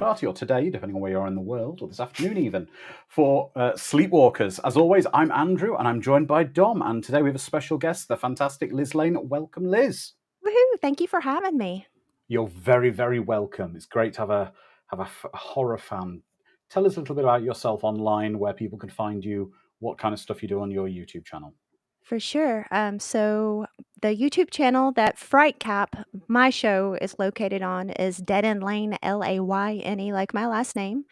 Watchparty, or today, depending on where you are in the world, or this afternoon even, for Sleepwalkers. As always, I'm Andrew, and I'm joined by Dom, and today we have a special guest, the fantastic Liz Lane. Welcome, Liz. Woohoo! Thank you for having me. You're very, very welcome. It's great to have a horror fan. Tell us a little bit about yourself online, where people can find you, what kind of stuff you do on your YouTube channel. For sure. So the YouTube channel that Frightcap, my show, is located on is Dead End Lane, Layne, like my last name.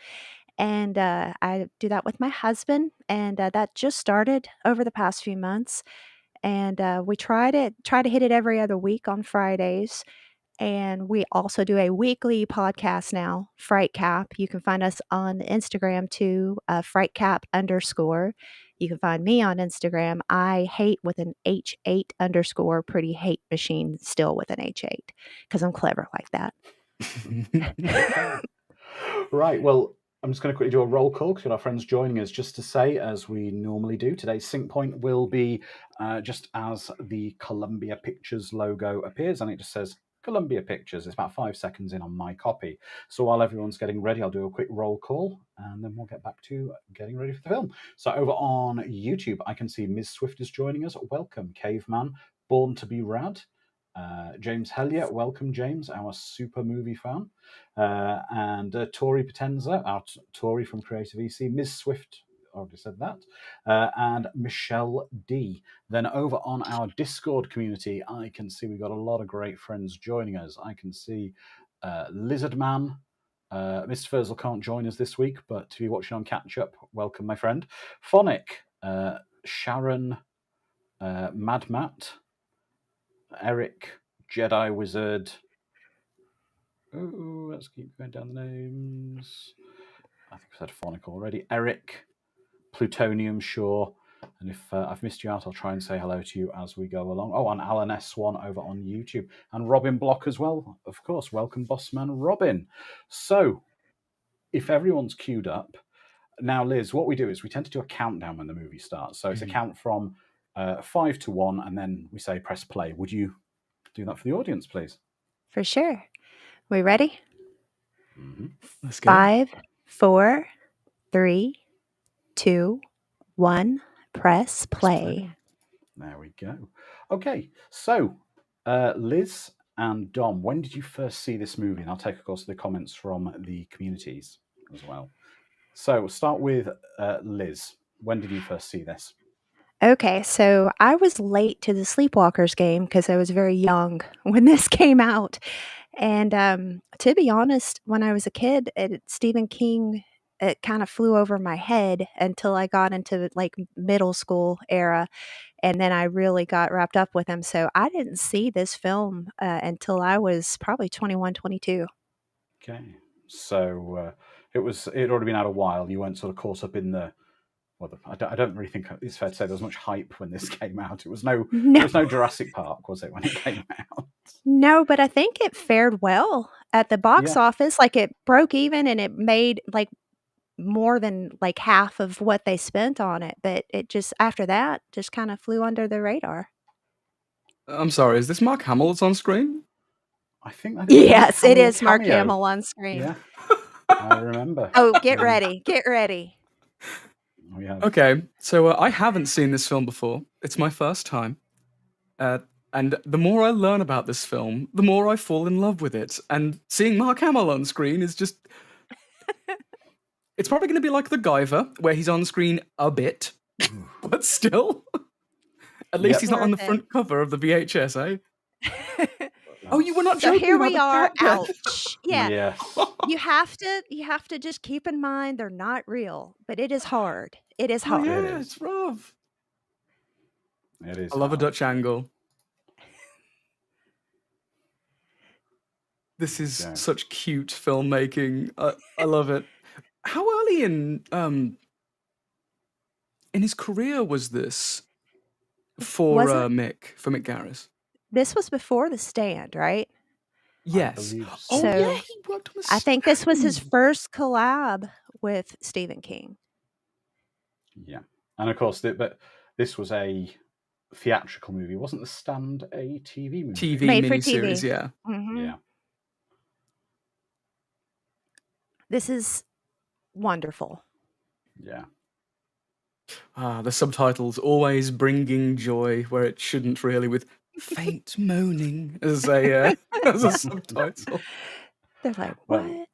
And I do that with my husband, and that just started over the past few months. And we try to hit it every other week on Fridays. And we also do a weekly podcast now, Frightcap. You can find us on Instagram too, Frightcap_. You can find me on Instagram. I hate with an H8 _ pretty hate machine still with an H8 because I'm clever like that. Right. Well, I'm just going to quickly do a roll call because we've got our friends joining us, just to say, as we normally do. Today's sync point will be just as the Columbia Pictures logo appears, and it just says Columbia Pictures. It's about 5 seconds in on my copy. So while everyone's getting ready, I'll do a quick roll call, and then we'll get back to getting ready for the film. So over on YouTube, I can see Ms. Swift is joining us. Welcome, Caveman. Born to be Rad. James Hellier, welcome, James, our super movie fan. And Tori Potenza, our Tori from Creative EC. Ms. Swift, already said that. And Michelle D. Then over on our Discord community, I can see we've got a lot of great friends joining us. I can see Lizard Man. Mr. Furzel can't join us this week, but to be watching on catch up, welcome, my friend. Phonic, Sharon, Mad Matt, Eric, Jedi Wizard. Oh, let's keep going down the names. I think I said Phonic already. Eric, Plutonium Shore. And if I've missed you out, I'll try and say hello to you as we go along. Oh, and Alan S1 over on YouTube. And Robin Block as well, of course. Welcome, Bossman Robin. So, if everyone's queued up, now, Liz, what we do is we tend to do a countdown when the movie starts. So it's a count from 5 to 1, and then we say press play. Would you do that for the audience, please? For sure. We ready? Mm-hmm. Let's go. 5, 4, 3, 2, 1. Press play. There we go. Okay, so Liz and Dom, when did you first see this movie? And I'll take, of course, the comments from the communities as well. So we'll start with Liz. When did you first see this? Okay, so I was late to the Sleepwalkers game because I was very young when this came out. And to be honest, when I was a kid, Stephen King, it kind of flew over my head until I got into like middle school era. And then I really got wrapped up with him. So I didn't see this film until I was probably 21, 22. Okay, so it had already been out a while. You weren't sort of caught up in the. Well, I don't really think it's fair to say there was much hype when this came out. It was no Jurassic Park, was it, when it came out? No, but I think it fared well at the box office. Like it broke even and it made like more than like half of what they spent on it. But it just, after that, just kind of flew under the radar. I'm sorry, is this Mark Hamill that's on screen? I think that is. Yes, it is Mark Hamill on screen. Yeah, I remember. Oh, get ready. Get ready. Okay, so I haven't seen this film before. It's my first time. And the more I learn about this film, the more I fall in love with it. And seeing Mark Hamill on screen is just... It's probably going to be like The Guyver, where he's on screen a bit, but still. At least he's not on the front cover of the VHS, eh? Oh, you were not joking. So here we about are. Ouch. Yeah. You have to just keep in mind they're not real, but it is hard. It is hard. Oh, yeah, it's rough. It is. I love a Dutch angle. This is such cute filmmaking. I love it. How early in his career was this for Mick Garris? This was before The Stand, right? Yes. Oh, yeah, he worked on The Stand. I think this was his first collab with Stephen King. Yeah, and of course, but this was a theatrical movie. Wasn't The Stand a TV movie? TV miniseries, yeah. Mm-hmm. Yeah. This is wonderful. Yeah. The subtitles always bringing joy where it shouldn't really, with faint moaning as a subtitle. They're like, Well, what?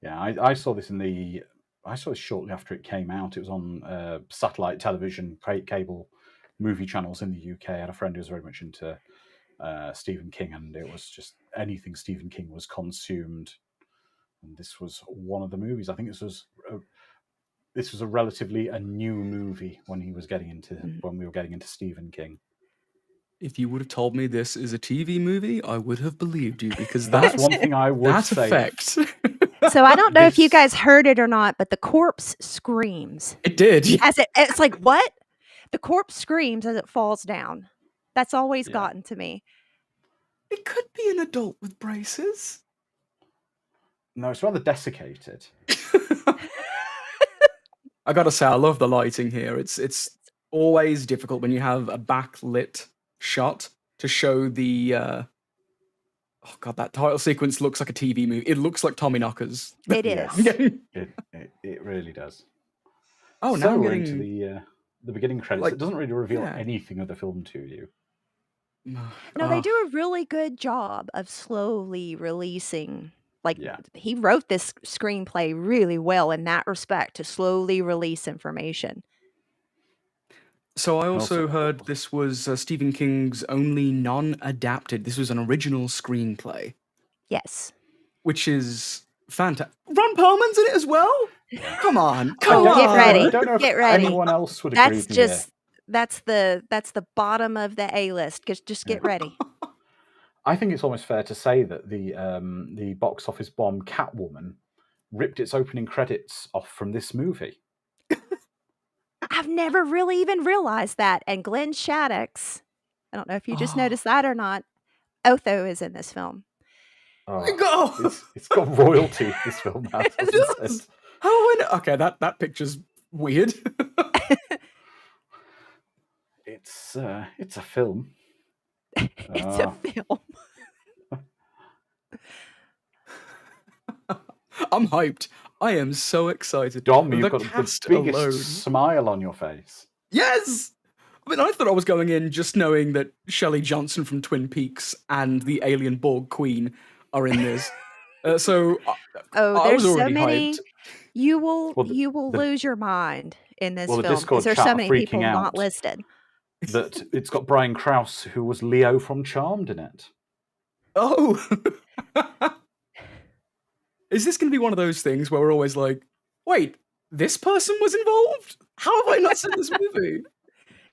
yeah, I saw this I saw this shortly after it came out. It was on satellite television, cable movie channels in the UK. I had a friend who was very much into Stephen King, and it was just anything Stephen King was consumed. And this was one of the movies. I think this was a relatively a new movie when he was getting into when we were getting into Stephen King. If you would have told me this is a TV movie, I would have believed you, because That's one thing I would that say. effect. So I don't know if you guys heard it or not, but the corpse screams. It did. Yeah. It's like, what? The corpse screams as it falls down. That's always Yeah. gotten to me. It could be an adult with braces. No, it's rather desiccated. I gotta say, I love the lighting here. It's always difficult when you have a backlit shot to show the. Oh god, that title sequence looks like a TV movie. It looks like Tommyknockers. It is. It really does. Oh, so now I'm we're getting into the beginning credits. like, It doesn't really reveal yeah. anything of the film to you. No, they do a really good job of slowly releasing. Like, Yeah. he wrote this screenplay really well in that respect, to slowly release information. So I also Also- heard this was Stephen King's only non-adapted. This was an original screenplay, Yes. which is fantastic. Ron Perlman's in it as well. Come on, Oh, come get on. ready. I don't know if Get ready. anyone else would agree That's with me just that's the bottom of the A list. Just get ready. I think it's almost fair to say that the box office bomb Catwoman ripped its opening credits off from this movie. I've never really even realized that. And Glenn Shaddix, I don't know if you just noticed that or not, Otho is in this film. Oh, It's got royalty. This film has. It hasn't does. it? How? Okay, that picture's weird. It's a film. It's a film. I'm hyped. I am so excited. Dom, you've The got the cast biggest alone. smile on your face. Yes! I mean, I thought I was going in just knowing that Shelley Johnson from Twin Peaks and the alien Borg Queen are in this. So I There's was so already many. hyped. You will the- lose your mind in this Well, the film Discord because there's chat so are many freaking people not out. listed. That it's got Brian Krause, who was Leo from Charmed, in it. Oh! Is this going to be one of those things where we're always like, wait, this person was involved? How have I not seen this movie?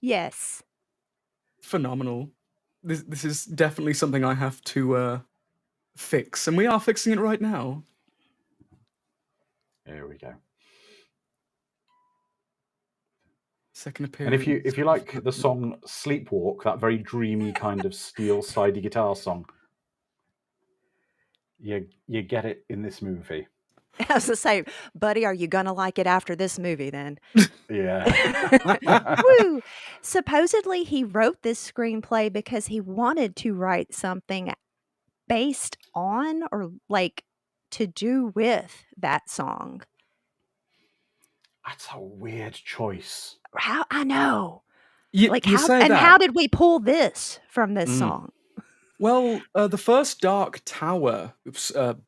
Yes. Phenomenal. This is definitely something I have to fix, and we are fixing it right now. There we go. Second appearance. And if you like the song Sleepwalk, that very dreamy kind of steel sidey guitar song, you get it in this movie. I was to say, buddy, are you gonna like it after this movie then? Yeah. Woo! Supposedly he wrote this screenplay because he wanted to write something based on or like to do with that song. That's a weird choice. How I know. You say that. How did we pull this from this song? Well, the first Dark Tower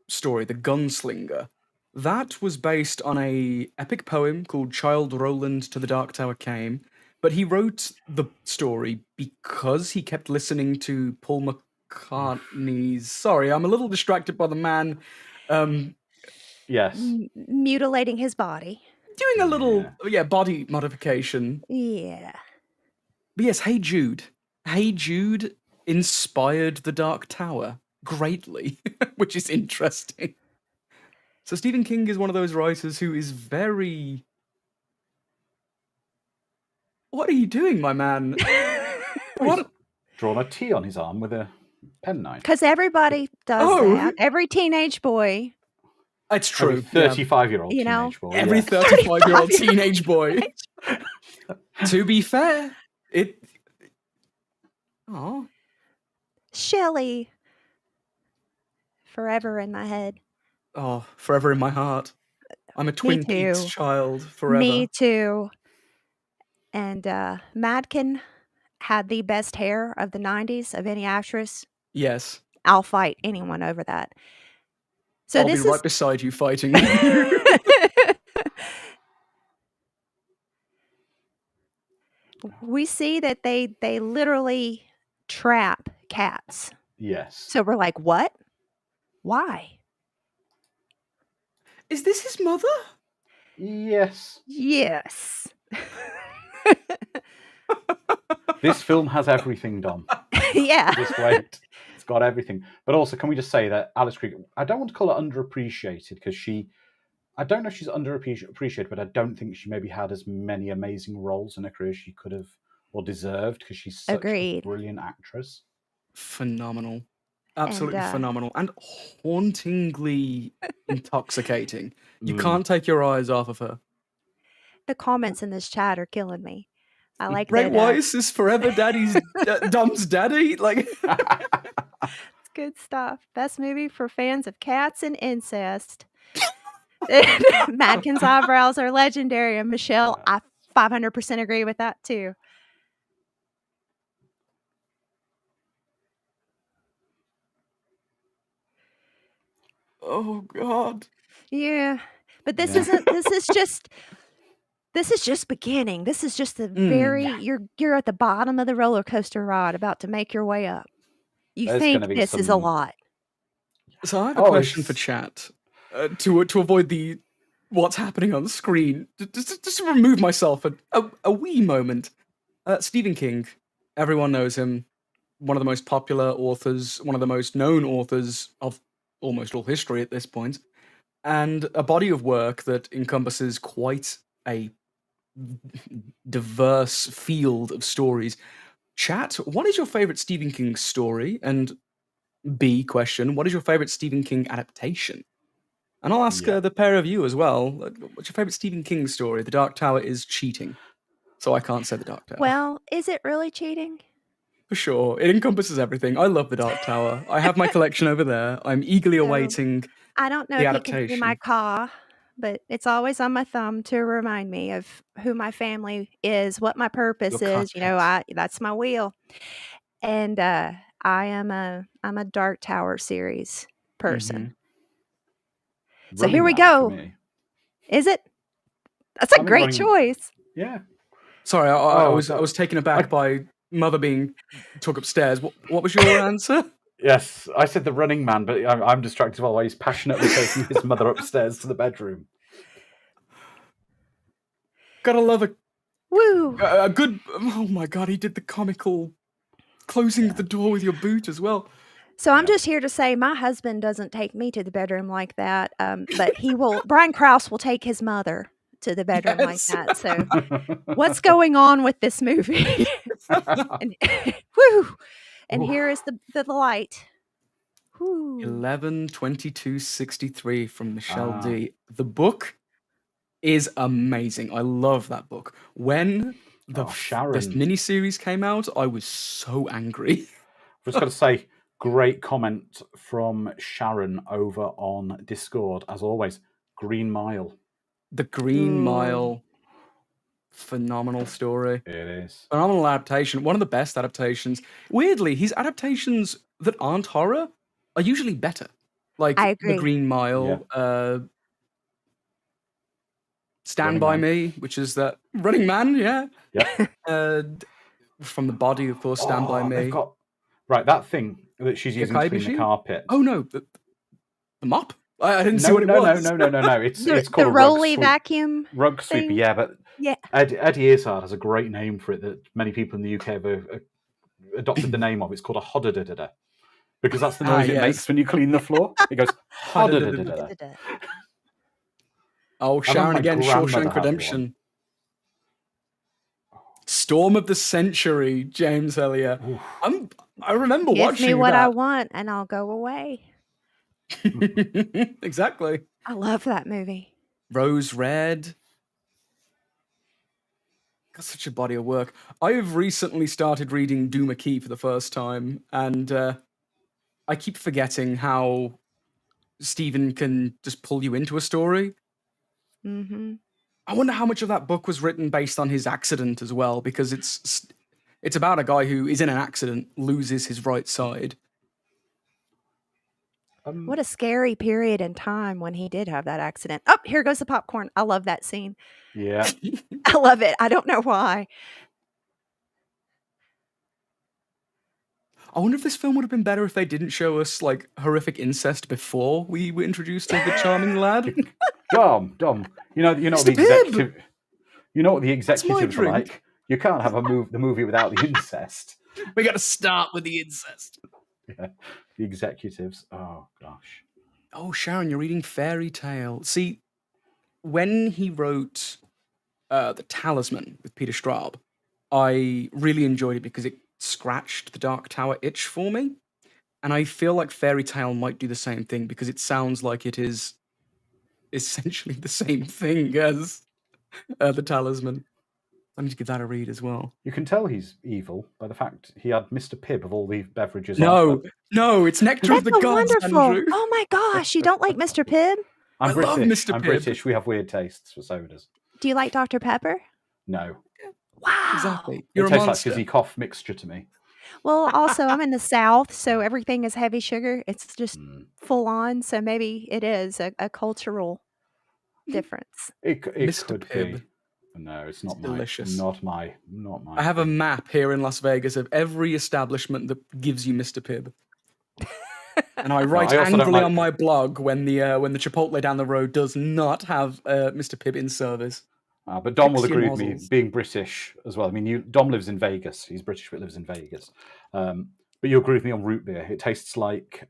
story, The Gunslinger, that was based on a epic poem called Childe Roland to the Dark Tower Came, but he wrote the story because he kept listening to Paul McCartney's... Sorry, I'm a little distracted by the man... Yes. Mutilating his body. Doing a little body modification. Yeah. But yes, Hey Jude. Hey Jude inspired the Dark Tower greatly, which is interesting. So Stephen King is one of those writers who is very... What are you doing, my man? What? Drawn a T on his arm with a penknife. Because everybody does that. Every teenage boy. It's true. Every 35-year-old You know, teenage boy. Every yeah. 35-year-old teenage boy. To be fair, it... Oh. Shelley. Forever in my head. Oh, forever in my heart. I'm a Me Twin Peaks too. child Me forever. too. And Madkin had the best hair of the 90s of any actress. Yes. I'll fight anyone over that. So I'll be this right is beside you fighting you. we see that they literally trap cats. Yes. So we're like, "What? Why?" Is this his mother? Yes. Yes. This film has everything, Dom. Yeah. Just wait. It's got everything. But also, can we just say that Alice Krieger, I don't want to call her underappreciated because I don't know if she's underappreciated, but I don't think she maybe had as many amazing roles in her career as she could have or deserved because she's such Agreed. a brilliant actress. Phenomenal. Absolutely And phenomenal. And hauntingly intoxicating. You Mm. can't take your eyes off of her. the comments in this chat are killing me. I like Ray that. Wise is forever daddy's Dom's daddy. Like, It's good stuff. Best movie for fans of cats and incest. Madkin's eyebrows are legendary, and Michelle, I 500% agree with that too. oh God. Yeah, but this Yeah. isn't. This is just beginning. This is just the very. You're at the bottom of the roller coaster ride, about to make your way up. You There's think gonna be this is a some- lot. So I have a Oh, question for it's- chat to avoid the what's happening on the screen. Just to remove myself a wee moment. Stephen King, everyone knows him. One of the most popular authors, one of the most known authors of almost all history at this point, and a body of work that encompasses quite a diverse field of stories. Chat, what is your favorite Stephen King story? And B question, what is your favorite Stephen King adaptation? And I'll ask Yeah. the pair of you as well. What's your favorite Stephen King story? The Dark Tower is cheating, so I can't say The Dark Tower. Well, is it really cheating? For sure, it encompasses everything. I love The Dark Tower. I have my collection over there. I'm eagerly So, awaiting I don't know the if you can see my adaptation. caw, but it's always on my thumb to remind me of who my family is, what my purpose Your is. You know, carpet. that's my wheel. And I'm a Dark Tower series person. So Running here we Man for go. me. Is it? That's a I think great Running- choice. Yeah. Sorry, I was taken aback I- by Mother being took upstairs. What was your answer? Yes, I said The Running Man, but I'm distracted while he's passionately taking his mother upstairs to the bedroom. Gotta love a Woo! good. Oh my God, he did the comical closing the door with your boot as well. So I'm just here to say my husband doesn't take me to the bedroom like that, but he will. Brian Krause will take his mother to the bedroom like that. So what's going on with this movie? And, woo! And here is the light. Woo. 11/22/63 from Michelle D. The book is amazing. I love that book. When the Sharon. miniseries came out, I was so angry. I've just got to say, great comment from Sharon over on Discord, as always. Green Mile. The Green Mile. Phenomenal story. It is. Phenomenal adaptation. One of the best adaptations. Weirdly, his adaptations that aren't horror are usually better. Like I The agree. Green Mile, Stand Running By Man. Me, which is that Running Man, yeah. Yep. From the Body, of course, Stand By Me. They've got... Right, that thing that she's using to clean the carpet. Oh no, the mop? I didn't see what it was. No. It's called the a rolly rug vacuum. Rug sweeper, thing? yeah, but Yeah. Eddie Izzard has a great name for it that many people in the UK have adopted the name of. It's called a hodda-da-da-da, because that's the noise it makes when you clean the floor. It goes hodda-da-da-da. Oh, Sharon again, Shawshank Redemption. Storm of the Century, James Elliott. I remember watching that. Give me what I want and I'll go away. Exactly. I love that movie. Rose Red. Got such a body of work. I've recently started reading Duma Key for the first time, and I keep forgetting how Stephen can just pull you into a story. Mm-hmm. I wonder how much of that book was written based on his accident as well, because it's about a guy who is in an accident, loses his right side. What a scary period in time when he did have that accident. Oh, here goes the popcorn. I love that scene. Yeah. I love it. I don't know why. I wonder if this film would have been better if they didn't show us like horrific incest before we were introduced to the charming lad. Dom. You know Mr. what the executive. Pibb! You know what the That's my executives are drink. like. You can't have the movie without the incest. We got to start with the incest. Yeah, the executives. Oh gosh. Oh, Sharon, you're reading Fairy Tale. See, when he wrote The Talisman with Peter Straub, I really enjoyed it because it scratched the Dark Tower itch for me. And I feel like Fairy Tale might do the same thing because it sounds like it is essentially the same thing as The Talisman. I need to give that a read as well. You can tell he's evil by the fact he had Mr. Pibb of all the beverages. No, it's Nectar of the That's Gods, wonderful. Andrew. Oh my gosh, you don't like Mr. Pibb? I'm I British. love Mr. I'm Pibb. British. We have weird tastes for sodas. Do you like Dr. Pepper? No. Wow. Exactly. You're It a tastes like monster. fizzy cough mixture to me. Well, also, I'm in the South, so everything is heavy sugar. It's just Mm. full on. So maybe it is a cultural difference. It Mr. could Pibb. be. No, it's not It's my. delicious. Not my. I have a map here in Las Vegas of every establishment that gives you Mr. Pibb. And I write I also don't angrily like- on my blog when the Chipotle down the road does not have Mr. Pibb in service. But Dom will Fix your agree with me, nozzles. being British as well. I mean, Dom lives in Vegas. He's British, but lives in Vegas. But you agree with me on root beer. It tastes like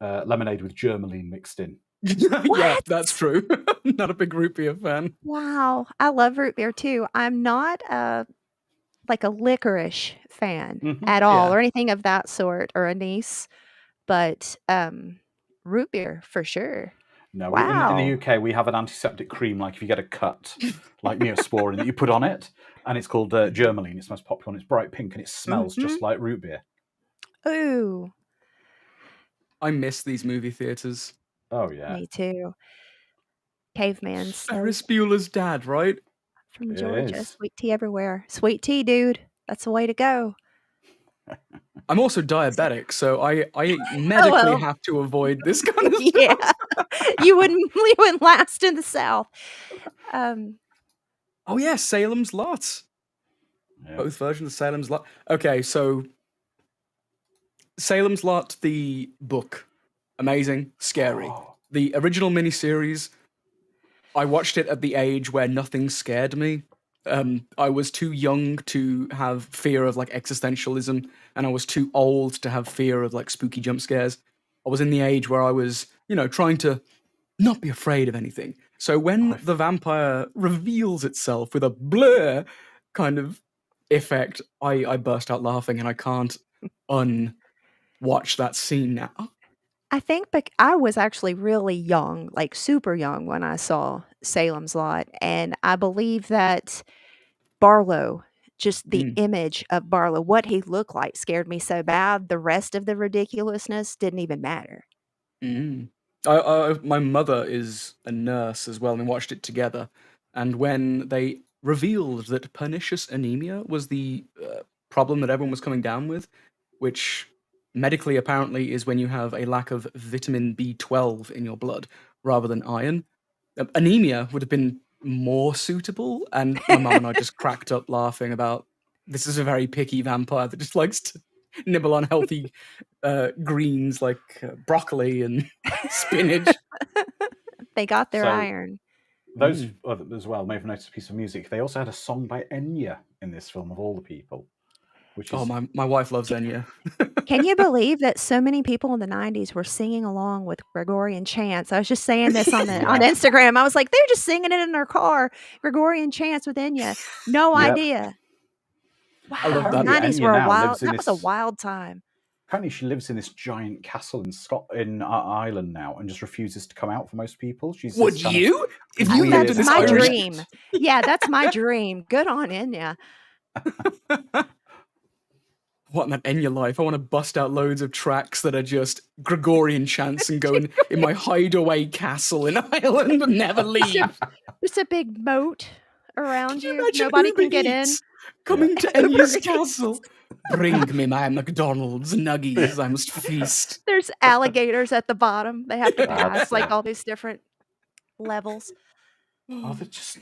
lemonade with germaline mixed in. Yeah, What? that's true. Not a big root beer fan. Wow. I love root beer too. I'm not like a licorice fan at all Yeah. or anything of that sort or anise, but root beer for sure. No, Wow. in the UK we have an antiseptic cream. Like if you get a cut, like Neosporin, that you put on it, and it's called germaline. It's the most popular one. It's bright pink and it smells just like root beer. Ooh, I miss these movie theaters. Oh yeah, me too. Caveman Ferris says Bueller's Dad, right? from It Georgia. is. Sweet tea everywhere. Sweet tea, dude. That's the way to go. I'm also diabetic, so I medically well. have to avoid this kind of stuff. Yeah. you wouldn't last in the South. Oh yeah, Salem's Lot. Yeah. Both versions of Salem's Lot. Okay, so Salem's Lot, the book, amazing, scary. Oh. The original miniseries, I watched it at the age where nothing scared me. I was too young to have fear of like existentialism, and I was too old to have fear of like spooky jump scares. I was in the age where I was, trying to not be afraid of anything. So when the vampire reveals itself with a blur kind of effect, I burst out laughing, and I can't unwatch that scene now. I think I was actually really young, like super young when I saw Salem's Lot, and I believe that Barlow, just the image of Barlow, what he looked like scared me so bad, the rest of the ridiculousness didn't even matter. My mother is a nurse as well, and we watched it together. And when they revealed that pernicious anemia was the problem that everyone was coming down with, which medically apparently is when you have a lack of vitamin B12 in your blood rather than iron, anemia would have been more suitable. And my mum and I just cracked up laughing about this is a very picky vampire that just likes to nibble on healthy greens like broccoli and spinach. They got their So, iron. Those as well may have noticed a piece of music. They also had a song by Enya in this film, of all the people. Which is... Oh, my wife loves Enya. Can you believe that so many people in the 90s were singing along with Gregorian chants? I was just saying this on Instagram. I was like, they're just singing it in their car. Gregorian chants with Enya. No idea. Wow. I love The that. 90s Enya were now wild. lives in That was a this- wild time. Apparently, she lives in this giant castle in Ireland now, and just refuses to come out for most people. She's Would this kind you? If you weird- lived in That's this my Irish... dream. Yeah, that's my dream. Good on Enya. want that in your life. I want to bust out loads of tracks that are just Gregorian chants and go in my hideaway castle in Ireland and never leave. Just a big moat around Can you you. imagine Nobody Uber can get in. Eats coming to Uber Enya's Eats. castle? Bring me my McDonald's nuggies. I must feast. There's alligators at the bottom. They have to That's pass like it. all these different levels. Oh, they're just.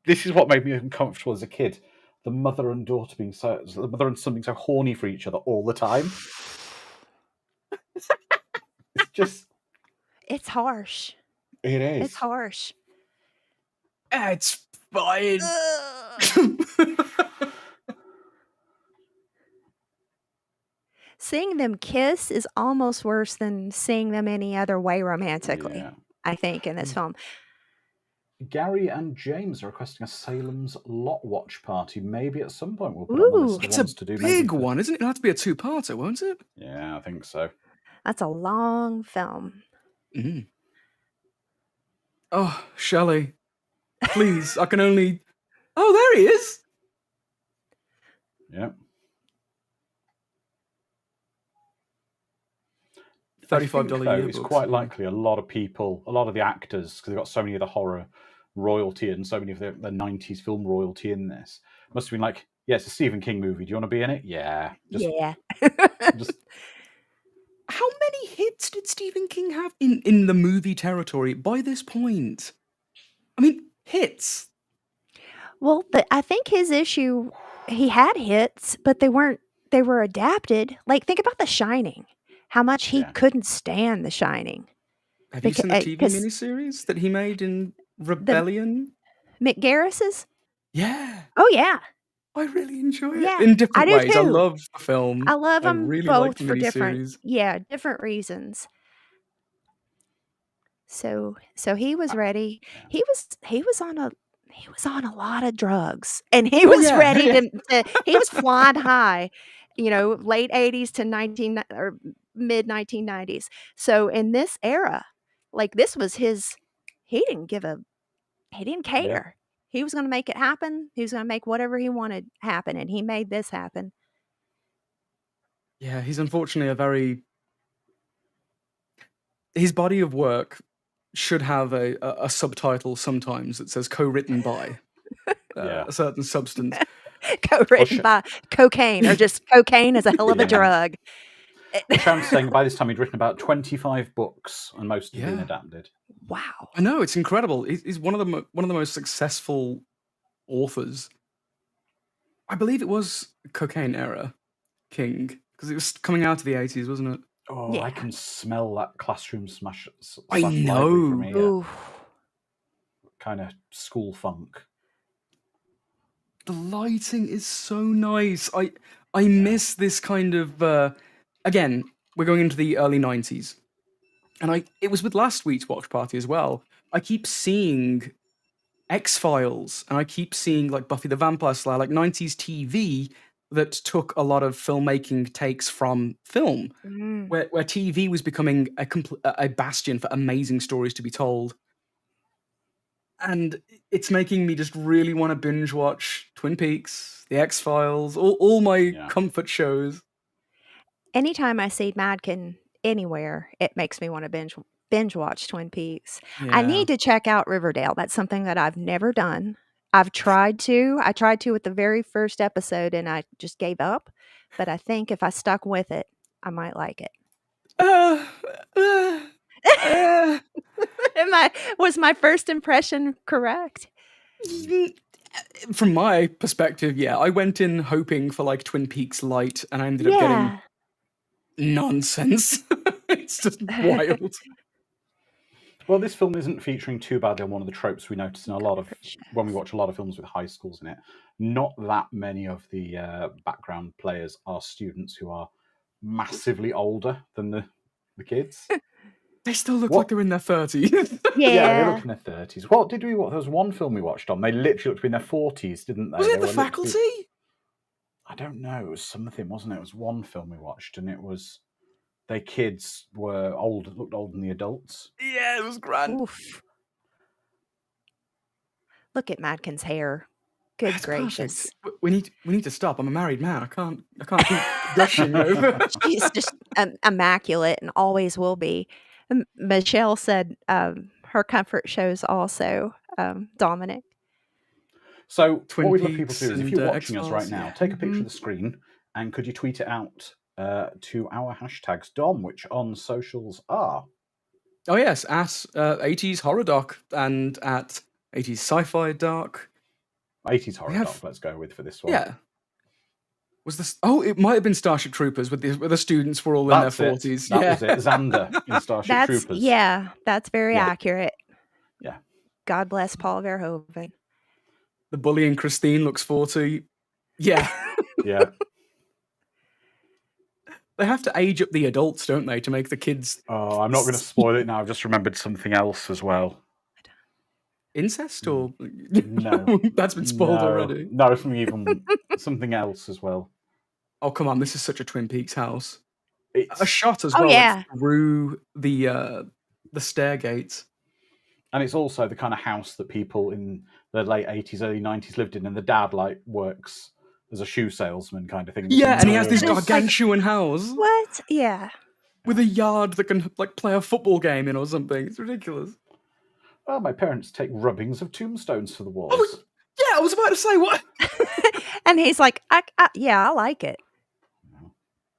This is what made me uncomfortable as a kid. The mother and daughter being the mother and son being so horny for each other all the time. It's just. It's harsh. It is. It's harsh. It's fine. Seeing them kiss is almost worse than seeing them any other way romantically, Yeah. I think, in this film. Gary and James are requesting a Salem's Lot watch party. Maybe at some point we'll put on the list of It's ones a to do. big one, isn't it? It'll have to be a two-parter, won't it? Yeah, I think so. That's a long film. Mm. Oh, Shelley, please, I can only... Oh, there he is! Yeah. $35 yearbooks. It's quite likely a lot of the actors, because they've got so many of the horror royalty and so many of the 90s film royalty in this, must have been like, yeah, it's a Stephen King movie. Do you want to be in it? Yeah. Yeah. Just... How many hits did Stephen King have in the movie territory by this point? I mean, hits. Well, I think his issue, he had hits, but they were adapted. Like, think about The Shining. How much he couldn't stand The Shining. Have you seen the TV miniseries that he made in Rebellion? McGarris's? Yeah. Oh, yeah. I really enjoy it. Yeah, In different I do ways. I too. love the film. I love them really both like the for different miniseries. reasons. So he was ready. He was on a lot of drugs, and he was ready to he was flying high, late 80s to mid 1990s. So in this era, like, this was his, he didn't care. Yeah. He was going to make it happen. He was going to make whatever he wanted happen, and he made this happen. Yeah, he's unfortunately his body of work should have a subtitle sometimes that says co-written by a certain substance. Co-written by cocaine, or just cocaine is a hell of a drug. Sharon's saying by this time he'd written about 25 books, and most have been adapted. Wow. I know, it's incredible. He's one of the most successful authors. I believe it was cocaine era King, because it was coming out of the 80s, wasn't it? Oh, yeah. I can smell that classroom smash. I know. From here. Kind of school funk. The lighting is so nice. I miss this kind of... again, we're going into the early 90s. And it was with last week's Watch Party as well. I keep seeing X-Files, and I keep seeing like Buffy the Vampire Slayer, like 90s TV that took a lot of filmmaking takes from film, where TV was becoming a bastion for amazing stories to be told. And it's making me just really want to binge watch Twin Peaks, The X-Files, all my comfort shows. Anytime I see Madkin anywhere, it makes me want to binge watch Twin Peaks. Yeah. I need to check out Riverdale. That's something that I've never done. I've tried to. I tried to with the very first episode, and I just gave up. But I think if I stuck with it, I might like it. Was my first impression correct? From my perspective, yeah. I went in hoping for like Twin Peaks light, and I ended up getting nonsense. It's just wild. Well, this film isn't featuring too badly on one of the tropes we notice in when we watch a lot of films with high schools in it. Not that many of the background players are students who are massively older than the kids. They still look like they're in their 30s. Yeah, they look in their 30s. What did we watch? There was one film we watched on. They literally looked in their 40s, didn't they? Was it The Faculty? I don't know. It was something, wasn't it? It was one film we watched, and it was... Their kids were looked older than the adults. Yeah, it was grand. Oof. Look at Madkin's hair. Good That's gracious. perfect. We need to stop. I'm a married man. I can't keep gushing over. She's just immaculate and always will be. Michelle said her comfort shows also Dominic. So Twin what we'd love people to Peaks do is, if and you're watching us X-Files, right now, yeah. take a picture of the screen and could you tweet it out to our hashtags, Dom, which on socials are? Oh yes, at 80s horror doc and at 80s sci-fi doc. 80s horror doc, let's go with for this one. Yeah. Was this? Oh, it might have been Starship Troopers, where the students were all in their 40s. That was it. Xander in Starship Troopers. Yeah, that's very accurate. Yeah. God bless Paul Verhoeven. The bully in Christine looks 40. Yeah. Yeah. They have to age up the adults, don't they, to make the kids... Oh, I'm not going to spoil it now. I've just remembered something else as well. Incest or... No. That's been spoiled already. No, something else as well. Oh, come on. This is such a Twin Peaks house. It's a shot as well. Yeah. Through the stair gates. And it's also the kind of house that people in the late 80s, early 90s lived in, and the dad works as a shoe salesman kind of thing. Yeah, and he has this gargantuan house. What? Yeah. With a yard that can play a football game in or something. It's ridiculous. Well, my parents take rubbings of tombstones for the walls. Oh, yeah, I was about to say what. And he's like, yeah, I like it.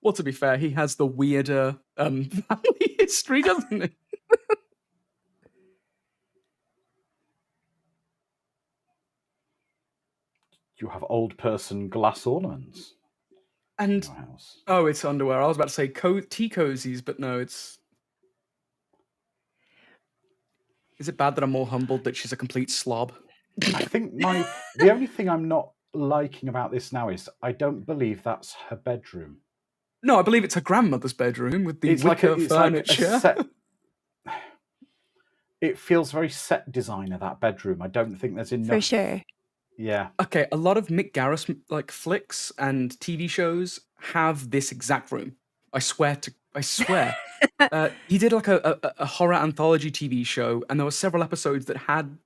Well, to be fair, he has the weirder family history, doesn't he? You have old person glass ornaments. And oh, it's underwear. I was about to say tea cozies, but no, it's. Is it bad that I'm more humbled that she's a complete slob? I think the only thing I'm not liking about this now is I don't believe that's her bedroom. No, I believe it's her grandmother's bedroom with the wicker furniture. It feels very set designer, that bedroom. I don't think there's enough. For sure. Yeah. Okay, a lot of Mick Garris flicks and TV shows have this exact room. I swear. He did a horror anthology TV show, and there were several episodes that had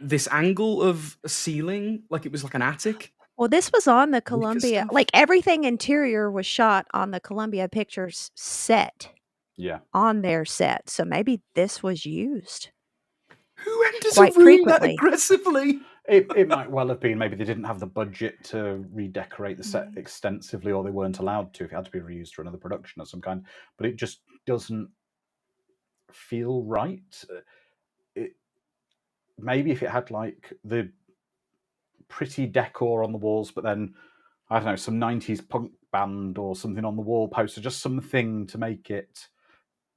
this angle of a ceiling, like it was like an attic. Well, this was on the Columbia, everything interior was shot on the Columbia Pictures set. Yeah. On their set. So maybe this was used. Who enters a room that aggressively? It might well have been. Maybe they didn't have the budget to redecorate the set extensively, or they weren't allowed to. If it had to be reused for another production of some kind. But it just doesn't feel right. Maybe if it had the pretty decor on the walls, but then I don't know, some 90s punk band or something on the wall poster, just something to make it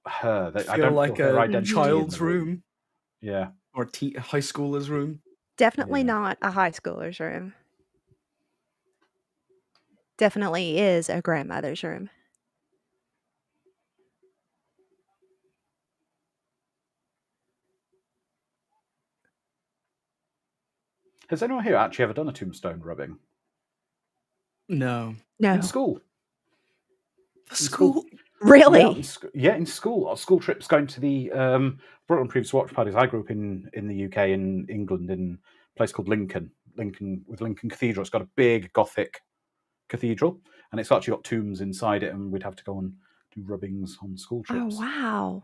her. I don't like feel a child's room. Yeah. Or a high schooler's room. Definitely not a high schooler's room. Definitely is a grandmother's room. Has anyone here actually ever done a tombstone rubbing? No. In school. School? Really? Yeah, in school. Our school trips going to the brought on previous watch parties. I grew up in the UK, in England, in a place called Lincoln Cathedral. It's got a big Gothic cathedral, and it's actually got tombs inside it, and we'd have to go and do rubbings on school trips. Oh wow!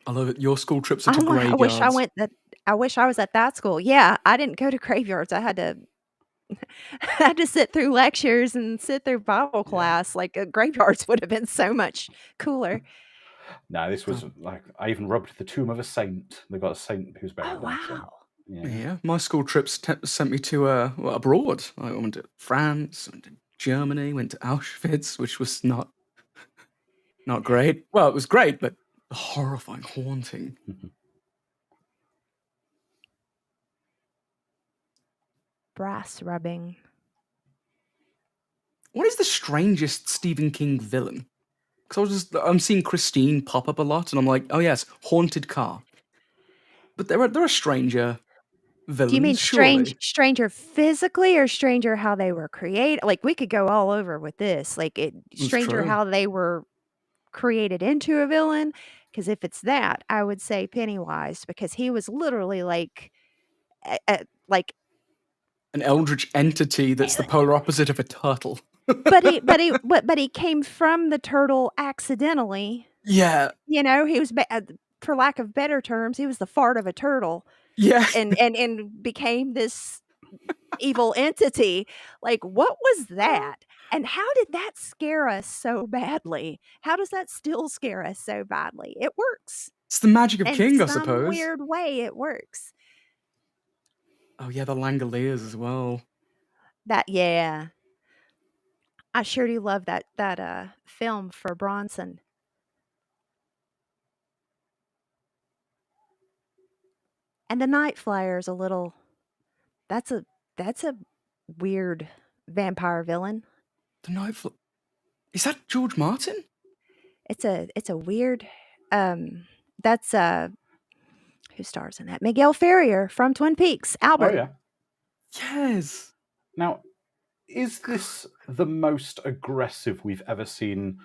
I love it. Your school trips are to graveyards. I wish I was at that school. Yeah, I didn't go to graveyards. I had to sit through lectures and sit through Bible class. Graveyards would have been so much cooler. No, this was I even rubbed the tomb of a saint. They've got a saint who's buried there. Wow. So, yeah, my school trips sent me to abroad. I went to France, went to Germany, went to Auschwitz, which was not great. Well, it was great, but horrifying, haunting. Brass rubbing. What is the strangest Stephen King villain? Because I'm seeing Christine pop up a lot, and I'm like, oh yes, haunted car. But there are stranger villains. Do you mean stranger physically, or stranger how they were created? We could go all over with this. Stranger how they were created into a villain. Because if it's that, I would say Pennywise, because he was literally an eldritch entity that's the polar opposite of a turtle. but he came from the turtle accidentally. Yeah. You know, he was for lack of better terms, he was the fart of a turtle. Yeah. And became this evil entity. Like, what was that? And how did that scare us so badly? How does that still scare us so badly? It works. It's the magic of In King, I some suppose. weird way, it works. Oh yeah, the Langoliers as well. Yeah. I sure do love that film for Bronson. And the Night Flyer's a little that's a weird vampire villain. The Night Is that George Martin? It's a weird that's who stars in that? Miguel Ferrier from Twin Peaks, Albert. Oh yeah. Yes. Now, is this the most aggressive we've ever seen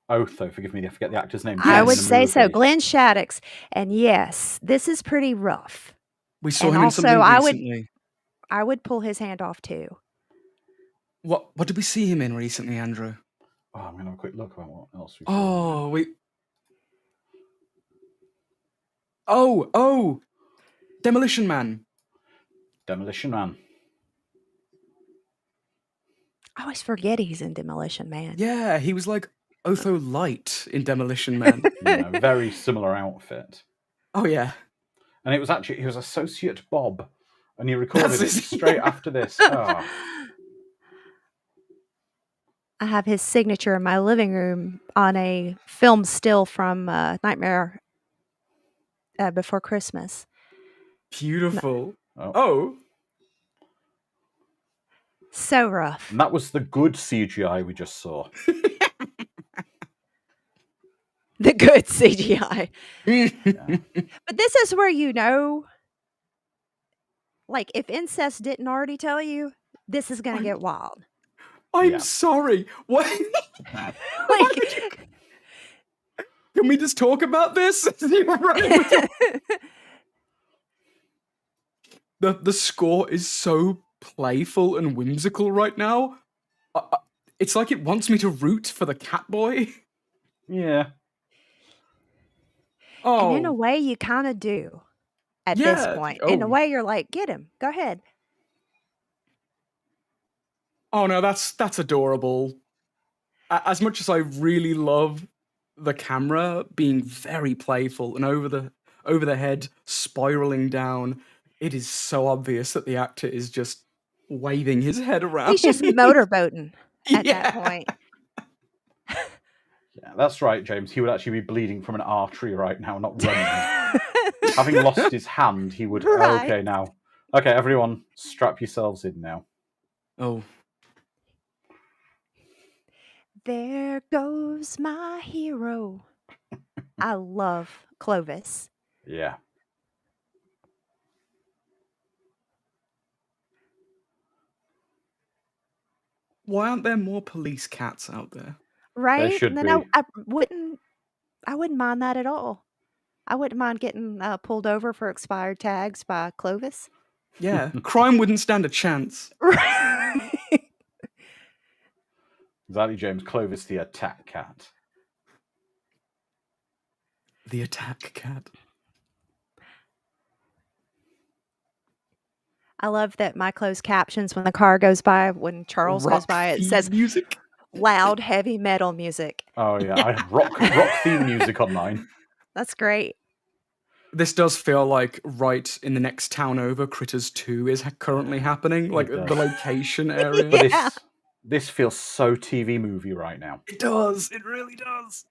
Otho? Forgive me, I forget the actor's name. I would Yes. say so. Glenn Shaddix. And yes, this is pretty rough. We saw And him in also, something recently. I would pull his hand off too. What did we see him in recently, Andrew? Oh, I'm gonna have a quick look at what else we saw. Oh, Demolition Man. Demolition Man. I always forget he's in Demolition Man. Yeah, he was like Otho Light in Demolition Man. Yeah, very similar outfit. Oh yeah. And he was Associate Bob, and he recorded it straight after this. Oh. I have his signature in my living room on a film still from Nightmare Before Christmas. Beautiful. Oh. So rough. And that was the good CGI we just saw. The good CGI. Yeah. But this is where you know, like, if incest didn't already tell you, this is going to get wild. I'm sorry. What? Can we just talk about this? The score is so playful and whimsical right now. It's like it wants me to root for the cat boy. Yeah. Oh. And in a way, you kind of do at this point. In a way, you're like, get him. Go ahead. Oh no, that's adorable. As much as I really love the camera being very playful and over the head spiraling down, it is so obvious that the actor is just waving his head around. He's just motorboating at that point. Yeah, that's right, James. He would actually be bleeding from an artery right now, not running. Having lost his hand, he would... Right. Okay, now. Okay, everyone, strap yourselves in now. Oh. There goes my hero. I love Clovis. Yeah. Why aren't there more police cats out there? Right? There should And be. I wouldn't mind that at all. I wouldn't mind getting pulled over for expired tags by Clovis. Yeah, crime wouldn't stand a chance. Right. Exactly, James. Clovis the attack cat. The attack cat. I love that my closed captions when the car goes by, when Charles goes by, it says music. Loud, heavy metal music. Oh yeah, I have rock theme music on mine. That's great. This does feel like right in the next town over, Critters 2 is currently happening, like the location area. But this feels so TV movie right now. It does. It really does.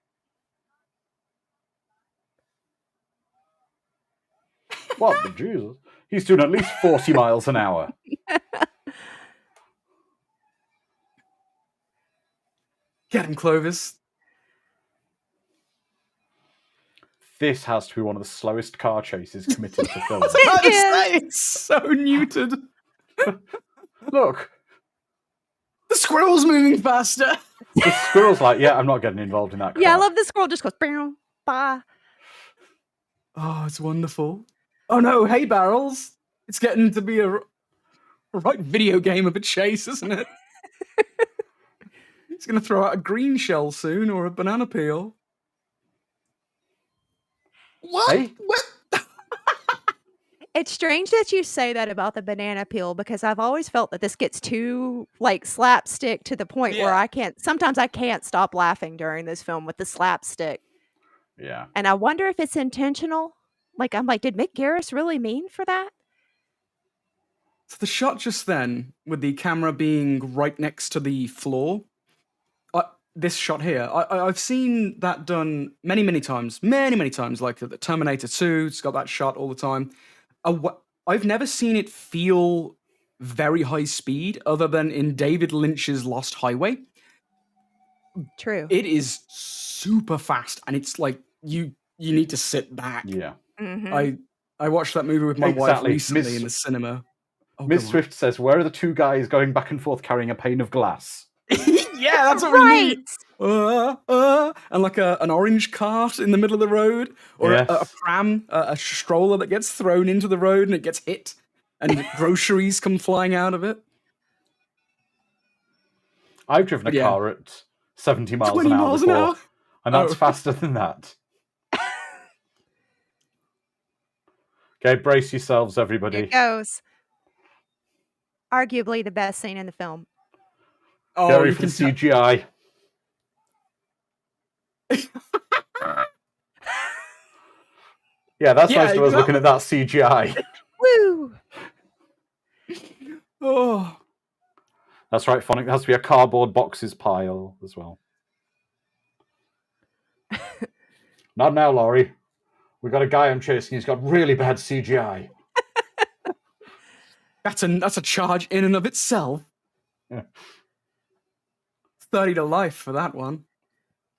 What the Jesus? He's doing at least 40 miles an hour. Get him, Clovis. This has to be one of the slowest car chases committed to film. It's so neutered. Look. The squirrel's moving faster. The squirrel's like, yeah, I'm not getting involved in that car. Yeah, I love the squirrel just goes, bye. Oh, it's wonderful. Oh no, hey, Barrels. It's getting to be a right video game of a chase, isn't it? He's going to throw out a green shell soon, or a banana peel. What? Hey? What? It's strange that you say that about the banana peel, because I've always felt that this gets too, like, slapstick to the point where sometimes I can't stop laughing during this film with the slapstick. Yeah. And I wonder if it's intentional. Like, I'm like, did Mick Garris really mean for that? So the shot just then, with the camera being right next to the floor, this shot here, I've seen that done many times, many times, like the Terminator 2, it's got that shot all the time. I've never seen it feel very high speed other than in David Lynch's Lost Highway. True. It is super fast, and it's like you need to sit back. Yeah. Mm-hmm. I watched that movie with my wife recently in the cinema. Miss Swift says, where are the two guys going back and forth carrying a pane of glass? Yeah, that's what we need. And like an orange cart in the middle of the road, or a pram, a stroller that gets thrown into the road and it gets hit, and groceries come flying out of it. I've driven a car at 70 miles an hour before, and that's faster than that. Okay, brace yourselves, everybody. Here goes. Arguably the best scene in the film. Oh, Get ready for the CGI. Yeah, that's most of us looking at that CGI. Woo! Oh. That's right, Phonic. There has to be a cardboard boxes pile as well. Not now, Laurie. We've got a guy I'm chasing. He's got really bad CGI. That's a charge in and of itself. Yeah. 30 to life for that one.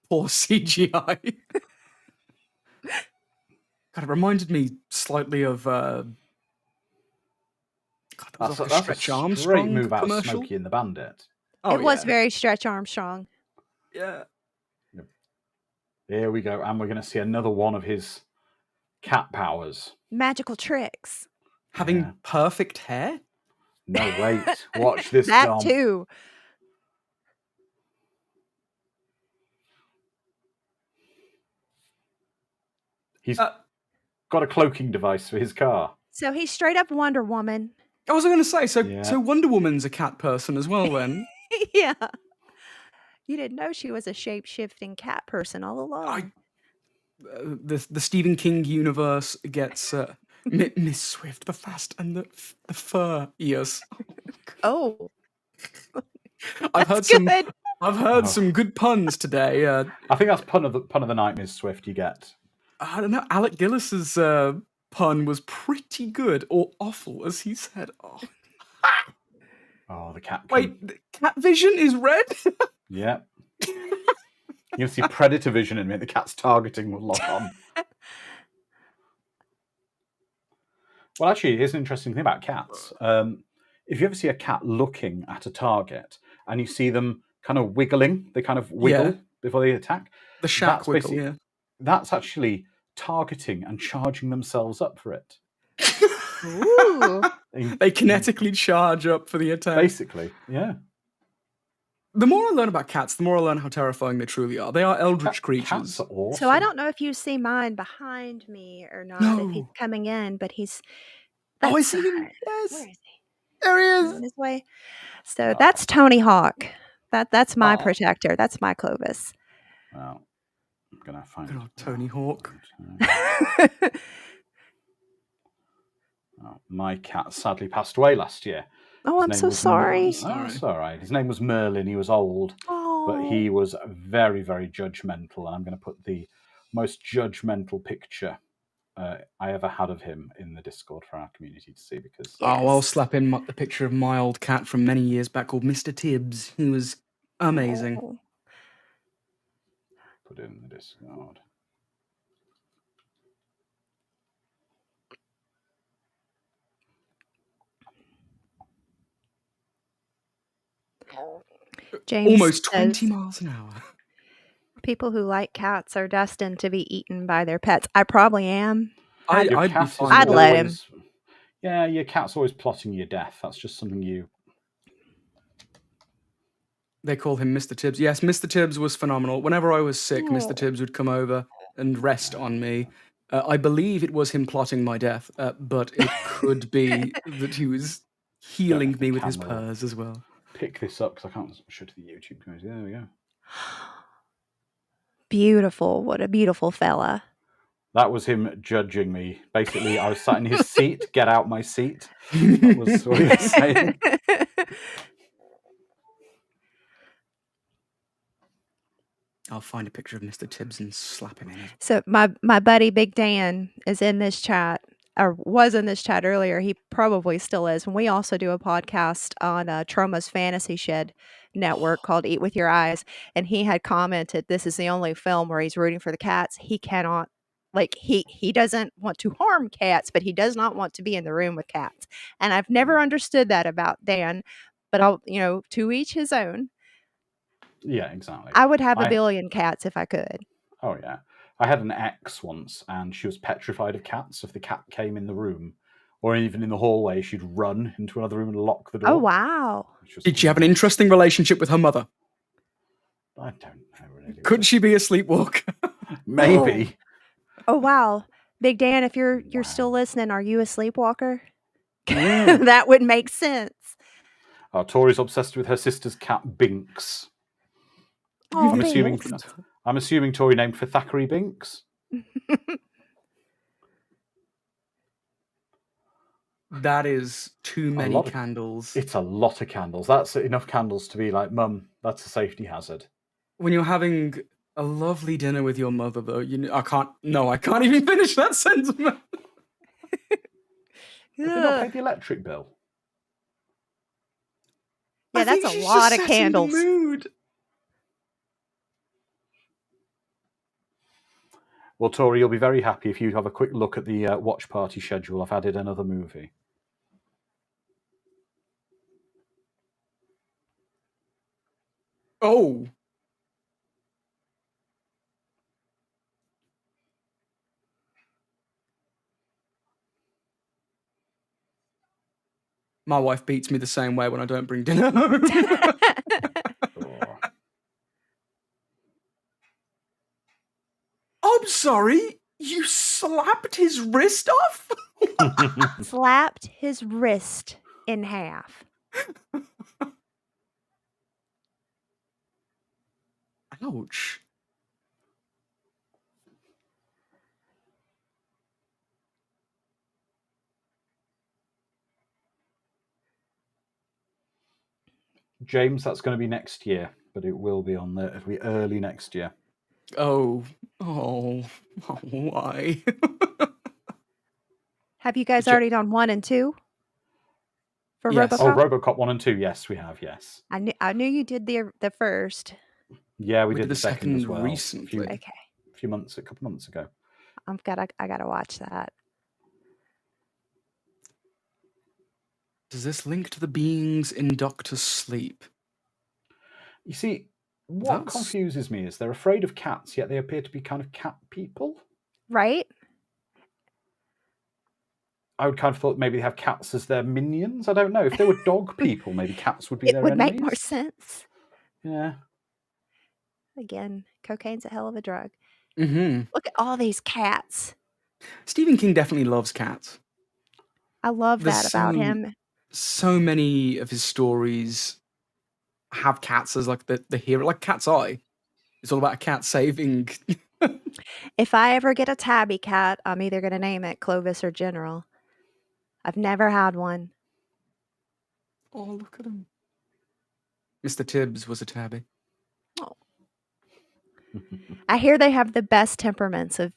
Poor CGI. God, it reminded me slightly of that's a Stretch Armstrong move out of Smokey and the Bandit. It was very Stretch Armstrong. Yeah. Here we go, and we're going to see another one of his cat powers. Magical tricks. Having perfect hair? No, wait. Watch this, that Dom. too. He's got a cloaking device for his car. So he's straight up Wonder Woman. I was going to say, so Wonder Woman's a cat person as well, then? Yeah. You didn't know she was a shape-shifting cat person all along. The Stephen King universe gets Miss Swift, the fast and the fur ears. Oh. I've heard some good puns today. I think that's pun of the night, Miss Swift. You get. I don't know. Alec Gillis's pun was pretty good, or awful, as he said. Oh, the cat. Wait, the cat vision is red? Yeah. You can see predator vision in it. The cat's targeting will lock on. Well, actually, here's an interesting thing about cats. If you ever see a cat looking at a target and you see them kind of wiggling, they kind of wiggle before they attack. The shack wiggle, yeah. That's actually targeting and charging themselves up for it. Ooh. They kinetically charge up for the attack. Basically, yeah. The more I learn about cats, the more I learn how terrifying they truly are. They are eldritch creatures. Cats are awesome. So I don't know if you see mine behind me or not, if he's coming in, but he's... I see him. Yes. Where is he? There he is. On his way. So that's Tony Hawk. That's my protector. That's my Clovis. Well, I'm going to find... Good old Tony Hawk. My cat sadly passed away last year. Oh, I'm so sorry. That's all right. His name was Merlin. He was old, but he was very, very judgmental. And I'm going to put the most judgmental picture I ever had of him in the Discord for our community to see. Because I'll slap in the picture of my old cat from many years back called Mr. Tibbs. He was amazing. Put it in the Discord. James almost 20 miles an hour. People who like cats are destined to be eaten by their pets. I probably am. I'd be fine. I'd let him. Yeah, your cat's always plotting your death. That's just something you... They call him Mr. Tibbs. Yes, Mr. Tibbs was phenomenal. Whenever I was sick, Mr. Tibbs would come over and rest on me. I believe it was him plotting my death, but it could be that he was healing me with his purrs as well. Pick this up because I can't show it to the YouTube guys. There we go. Beautiful. What a beautiful fella. That was him judging me. Basically, I was sat in his seat. Get out my seat. That was what he was saying. I'll find a picture of Mr. Tibbs and slap him in it. So my buddy Big Dan is in this chat, or was in this chat earlier. He probably still is. And we also do a podcast on Troma's Fantasy Shed network called Eat With Your Eyes. And he had commented, this is the only film where he's rooting for the cats. He cannot, like, he doesn't want to harm cats, but he does not want to be in the room with cats. And I've never understood that about Dan, but I'll, to each his own. Yeah, exactly. I would have a billion cats if I could. Oh, yeah. I had an ex once, and she was petrified of cats. If the cat came in the room, or even in the hallway, she'd run into another room and lock the door. Oh, wow. Did she have an interesting relationship with her mother? I don't know, really. Could she be a sleepwalker? Maybe. Oh, wow. Big Dan, if you're still listening, are you a sleepwalker? That would make sense. Tori's obsessed with her sister's cat, Binks. Oh, I'm assuming Tori named for Thackeray Binks. That is too many candles. It's a lot of candles. That's enough candles to be like, Mum, that's a safety hazard. When you're having a lovely dinner with your mother, though, I can't even finish that sentiment. Have they not paid the electric bill? Yeah, that's a lot of candles. Mood. Well, Tori, you'll be very happy if you have a quick look at the watch party schedule. I've added another movie. Oh. My wife beats me the same way when I don't bring dinner home. I'm sorry, you slapped his wrist off? Slapped his wrist in half. Ouch. James, that's going to be next year, but it will be on the. It'll be early next year. Oh, why? Have you guys already done 1 and 2 for Yes. RoboCop? Oh, RoboCop 1 and 2. Yes, we have. Yes. I knew you did the first. Yeah, we did the second as well. Recently. Okay. A couple months ago. I gotta watch that. Does this link to the beings in Doctor Sleep? You see, what confuses me is they're afraid of cats, yet they appear to be kind of cat people. Right? I would kind of thought maybe they have cats as their minions. I don't know. If they were dog people, maybe cats would be their enemies. It would make more sense. Yeah. Again, cocaine's a hell of a drug. Mm-hmm. Look at all these cats. Stephen King definitely loves cats. I love that about him. So many of his stories have cats as like the hero, like Cat's Eye. It's all about a cat saving. If I ever get a tabby cat, I'm either going to name it Clovis or General. I've never had one. Oh, look at him. Mr. Tibbs was a tabby. Oh. I hear they have the best temperaments of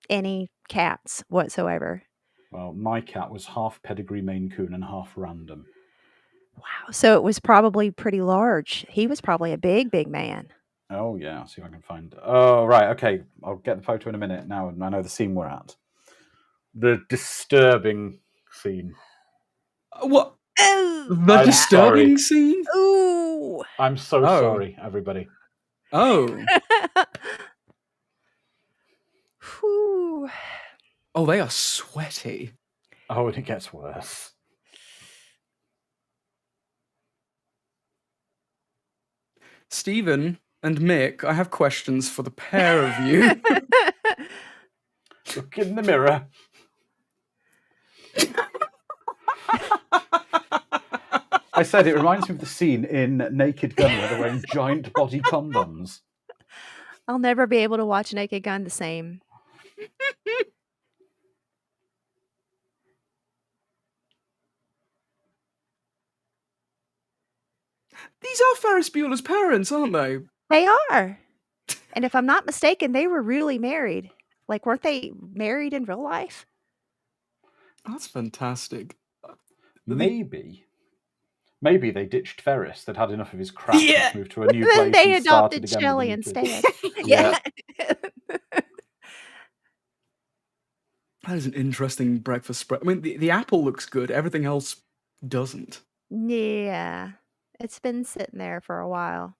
any cats whatsoever. Well, my cat was half pedigree Maine Coon and half random. Wow. So it was probably pretty large. He was probably a big, big man. Oh, yeah. I'll see if I can find it. Oh, right. Okay. I'll get the photo in a minute now, and I know the scene we're at. The disturbing scene. What? Oh, the disturbing scene? Ooh. I'm so sorry, everybody. Oh. Whew. Oh, they are sweaty. Oh, and it gets worse. Stephen and Mick, I have questions for the pair of you. Look in the mirror. I said it reminds me of the scene in Naked Gun where they're wearing giant body condoms. I'll never be able to watch Naked Gun the same. These are Ferris Bueller's parents, aren't they? They are. And if I'm not mistaken, they were really married. Like, weren't they married in real life? That's fantastic. Maybe they ditched Ferris. They'd had enough of his crap and moved to a new Then place they and started adopted again. Shelley instead. Yeah. That is an interesting breakfast spread. I mean, the apple looks good. Everything else doesn't. Yeah. It's been sitting there for a while.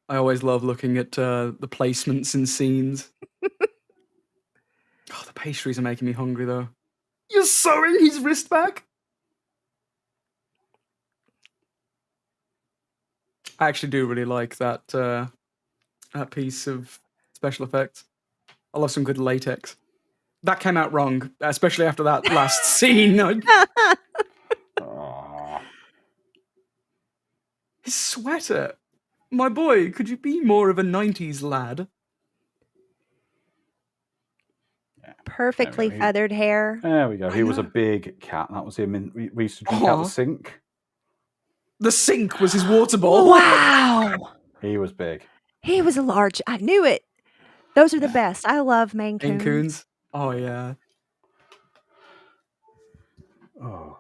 I always love looking at the placements in scenes. Oh, the pastries are making me hungry, though. You're sewing his wrist back? I actually do really like that that piece of special effects. I love some good latex. That came out wrong, especially after that last scene. His sweater. My boy, could you be more of a 90s lad? Perfectly feathered hair. There we go. He was a big cat. That was him. We used to drink out the sink. The sink was his water bowl. Wow. He was big. He was a large. I knew it. Those are the best. I love Maine Coons. Maine Coons. Oh, yeah. Oh.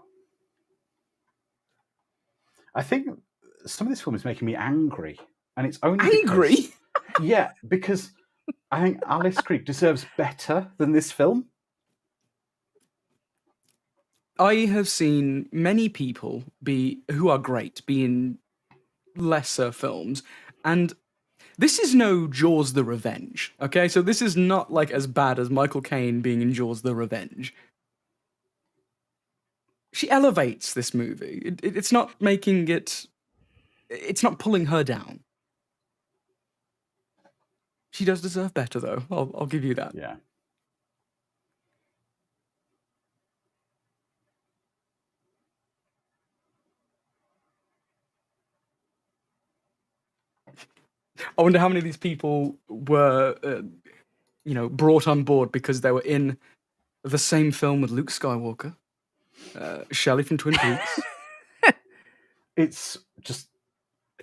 I think some of this film is making me angry. And it's only angry? Because I think Alice Creek deserves better than this film. I have seen many people who are great be in lesser films, and this is no Jaws the Revenge, okay? So this is not like as bad as Michael Caine being in Jaws the Revenge. She elevates this movie. It's not making it... It's not pulling her down. She does deserve better, though. I'll give you that. Yeah. I wonder how many of these people were, brought on board because they were in the same film with Luke Skywalker, Shelley from Twin Peaks. It's just,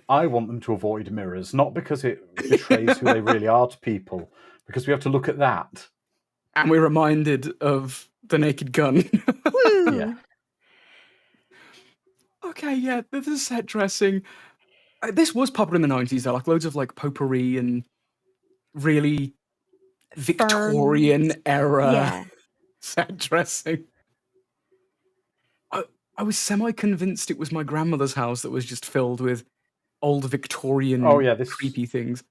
I want them to avoid mirrors, not because it betrays who they really are to people, because we have to look at that. And we're reminded of The Naked Gun. Yeah. Okay, yeah, this is set dressing. This was popular in the 90s, though, like loads of like potpourri and really Victorian era set dressing. I was semi-convinced it was my grandmother's house that was just filled with old Victorian creepy things.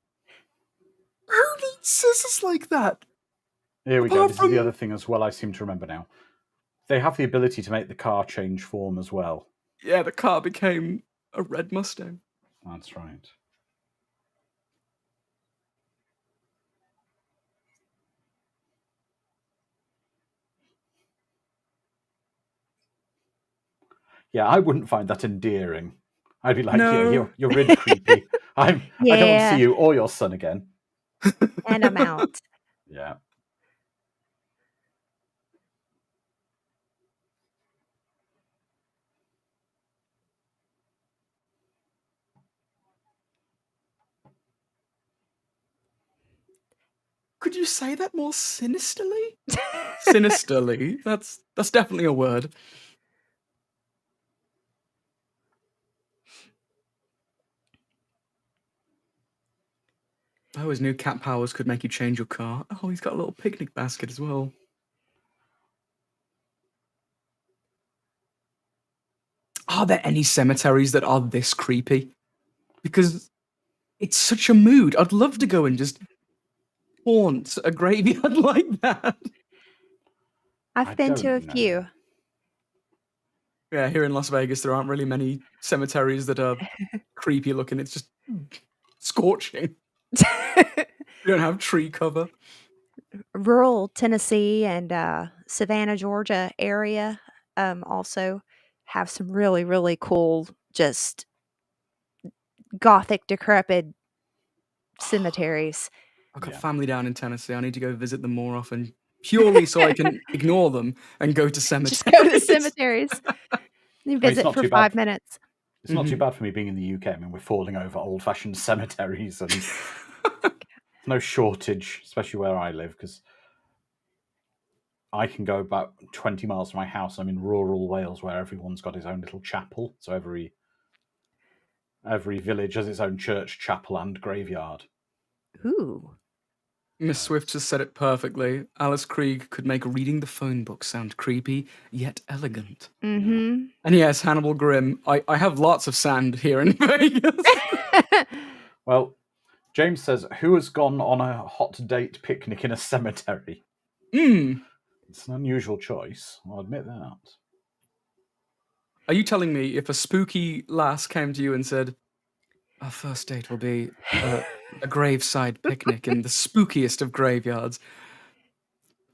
Who needs scissors like that? Here we go. This is the other thing as well I seem to remember now. They have the ability to make the car change form as well. Yeah, the car became a red Mustang. That's right. Yeah, I wouldn't find that endearing. I'd be like, yeah, you're really creepy. I don't want to see you or your son again. And I'm out. Yeah. Could you say that more sinisterly? Sinisterly. That's definitely a word. Oh, his new cat powers could make you change your car. Oh, he's got a little picnic basket as well. Are there any cemeteries that are this creepy? Because it's such a mood. I'd love to go and just haunt a graveyard like that. I've been to a few. Yeah, here in Las Vegas, there aren't really many cemeteries that are creepy looking. It's just scorching. You don't have tree cover. Rural Tennessee and Savannah, Georgia area also have some really, really cool, just gothic, decrepit cemeteries. I've got family down in Tennessee. I need to go visit them more often, purely so I can ignore them and go to cemeteries. Just go to cemeteries. You visit for 5 minutes. It's not too bad for me being in the UK. I mean, we're falling over old-fashioned cemeteries, and no shortage, especially where I live, because I can go about 20 miles from my house. I'm in rural Wales, where everyone's got his own little chapel. So every village has its own church, chapel, and graveyard. Ooh. Miss Swift has said it perfectly. Alice Krieg could make reading the phone book sound creepy, yet elegant. Mm-hmm. And yes, Hannibal Grimm, I have lots of sand here in Vegas. Well, James says, who has gone on a hot date picnic in a cemetery? It's an unusual choice, I'll admit that. Are you telling me if a spooky lass came to you and said, our first date will be a graveside picnic in the spookiest of graveyards?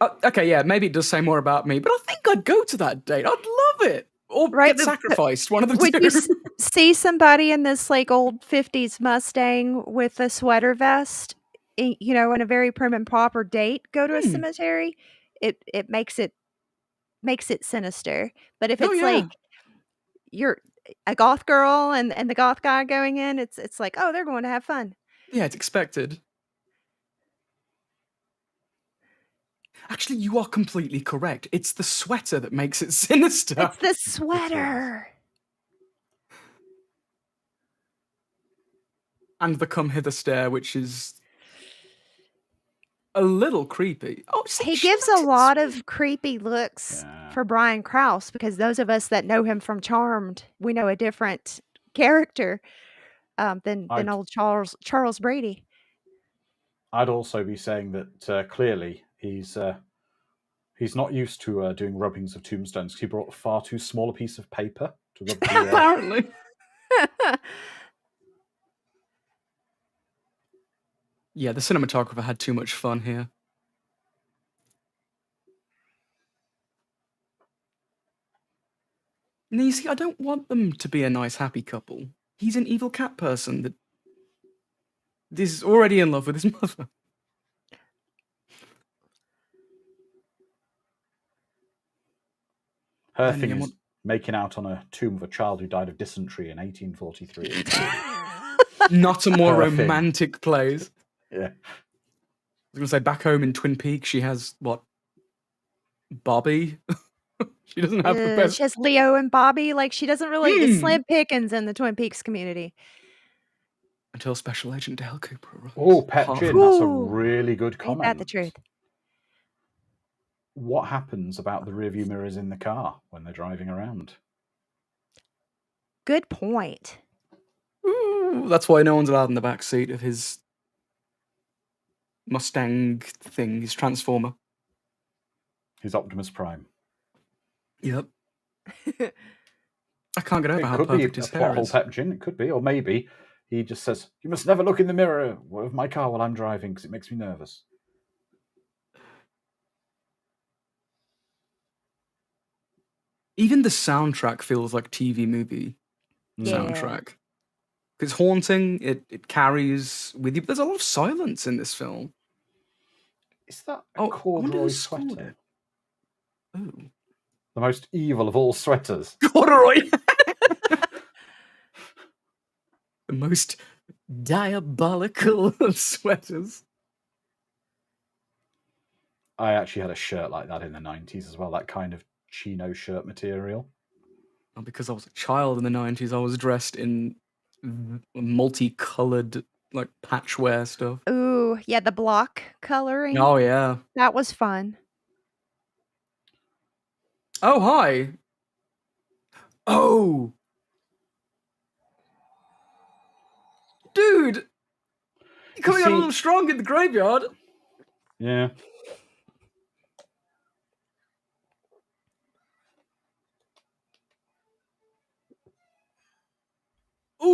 Okay, yeah, maybe it does say more about me, but I think I'd go to that date. I'd love it. Or get sacrificed, one of the two. Would you see somebody in this like old 50s Mustang with a sweater vest, you know, in a very prim and proper date, go to a cemetery? It makes it sinister. But if it's like you're a goth girl and the goth guy going in, it's like, oh, they're going to have fun. Yeah, it's expected. Actually, you are completely correct. It's the sweater that makes it sinister. It's the sweater. And the come hither stare, which is a little creepy. Oh, see, he gives a lot of creepy looks for Brian Krause, because those of us that know him from Charmed, we know a different character than old Charles Brady. I'd also be saying that clearly he's not used to doing rubbings of tombstones. He brought far too small a piece of paper to rub the apparently. Yeah, the cinematographer had too much fun here. Now, you see, I don't want them to be a nice, happy couple. He's an evil cat person that is already in love with his mother. Her thing is making out on a tomb of a child who died of dysentery in 1843. Not a more romantic place. Yeah. I was going to say, back home in Twin Peaks, she has, what, Bobby? She doesn't have the best. She has Leo and Bobby. Like, she doesn't really. It's slim pickings in the Twin Peaks community. Until Special Agent Dale Cooper arrives. Oh, Pet Gin, that's a really good comment. Ain't that the truth? What happens about the rearview mirrors in the car when they're driving around? Good point. Ooh, that's why no one's allowed in the back seat of his Mustang thing, his Transformer. His Optimus Prime. Yep. I can't get over how perfect his hair is. Pet Gin, it could be, or maybe he just says, "You must never look in the mirror of my car while I'm driving because it makes me nervous." Even the soundtrack feels like TV movie soundtrack. It's haunting, it carries with you, but there's a lot of silence in this film. Is that a corduroy sweater? Oh. The most evil of all sweaters. Corduroy! The most diabolical of sweaters. I actually had a shirt like that in the 90s as well, that kind of chino shirt material. Well, because I was a child in the 90s, I was dressed in multicolored, like, patchwear stuff. Ooh, yeah, the block coloring. Oh, yeah. That was fun. Oh, hi. Oh. Dude. You're coming out a little strong in the graveyard. Yeah.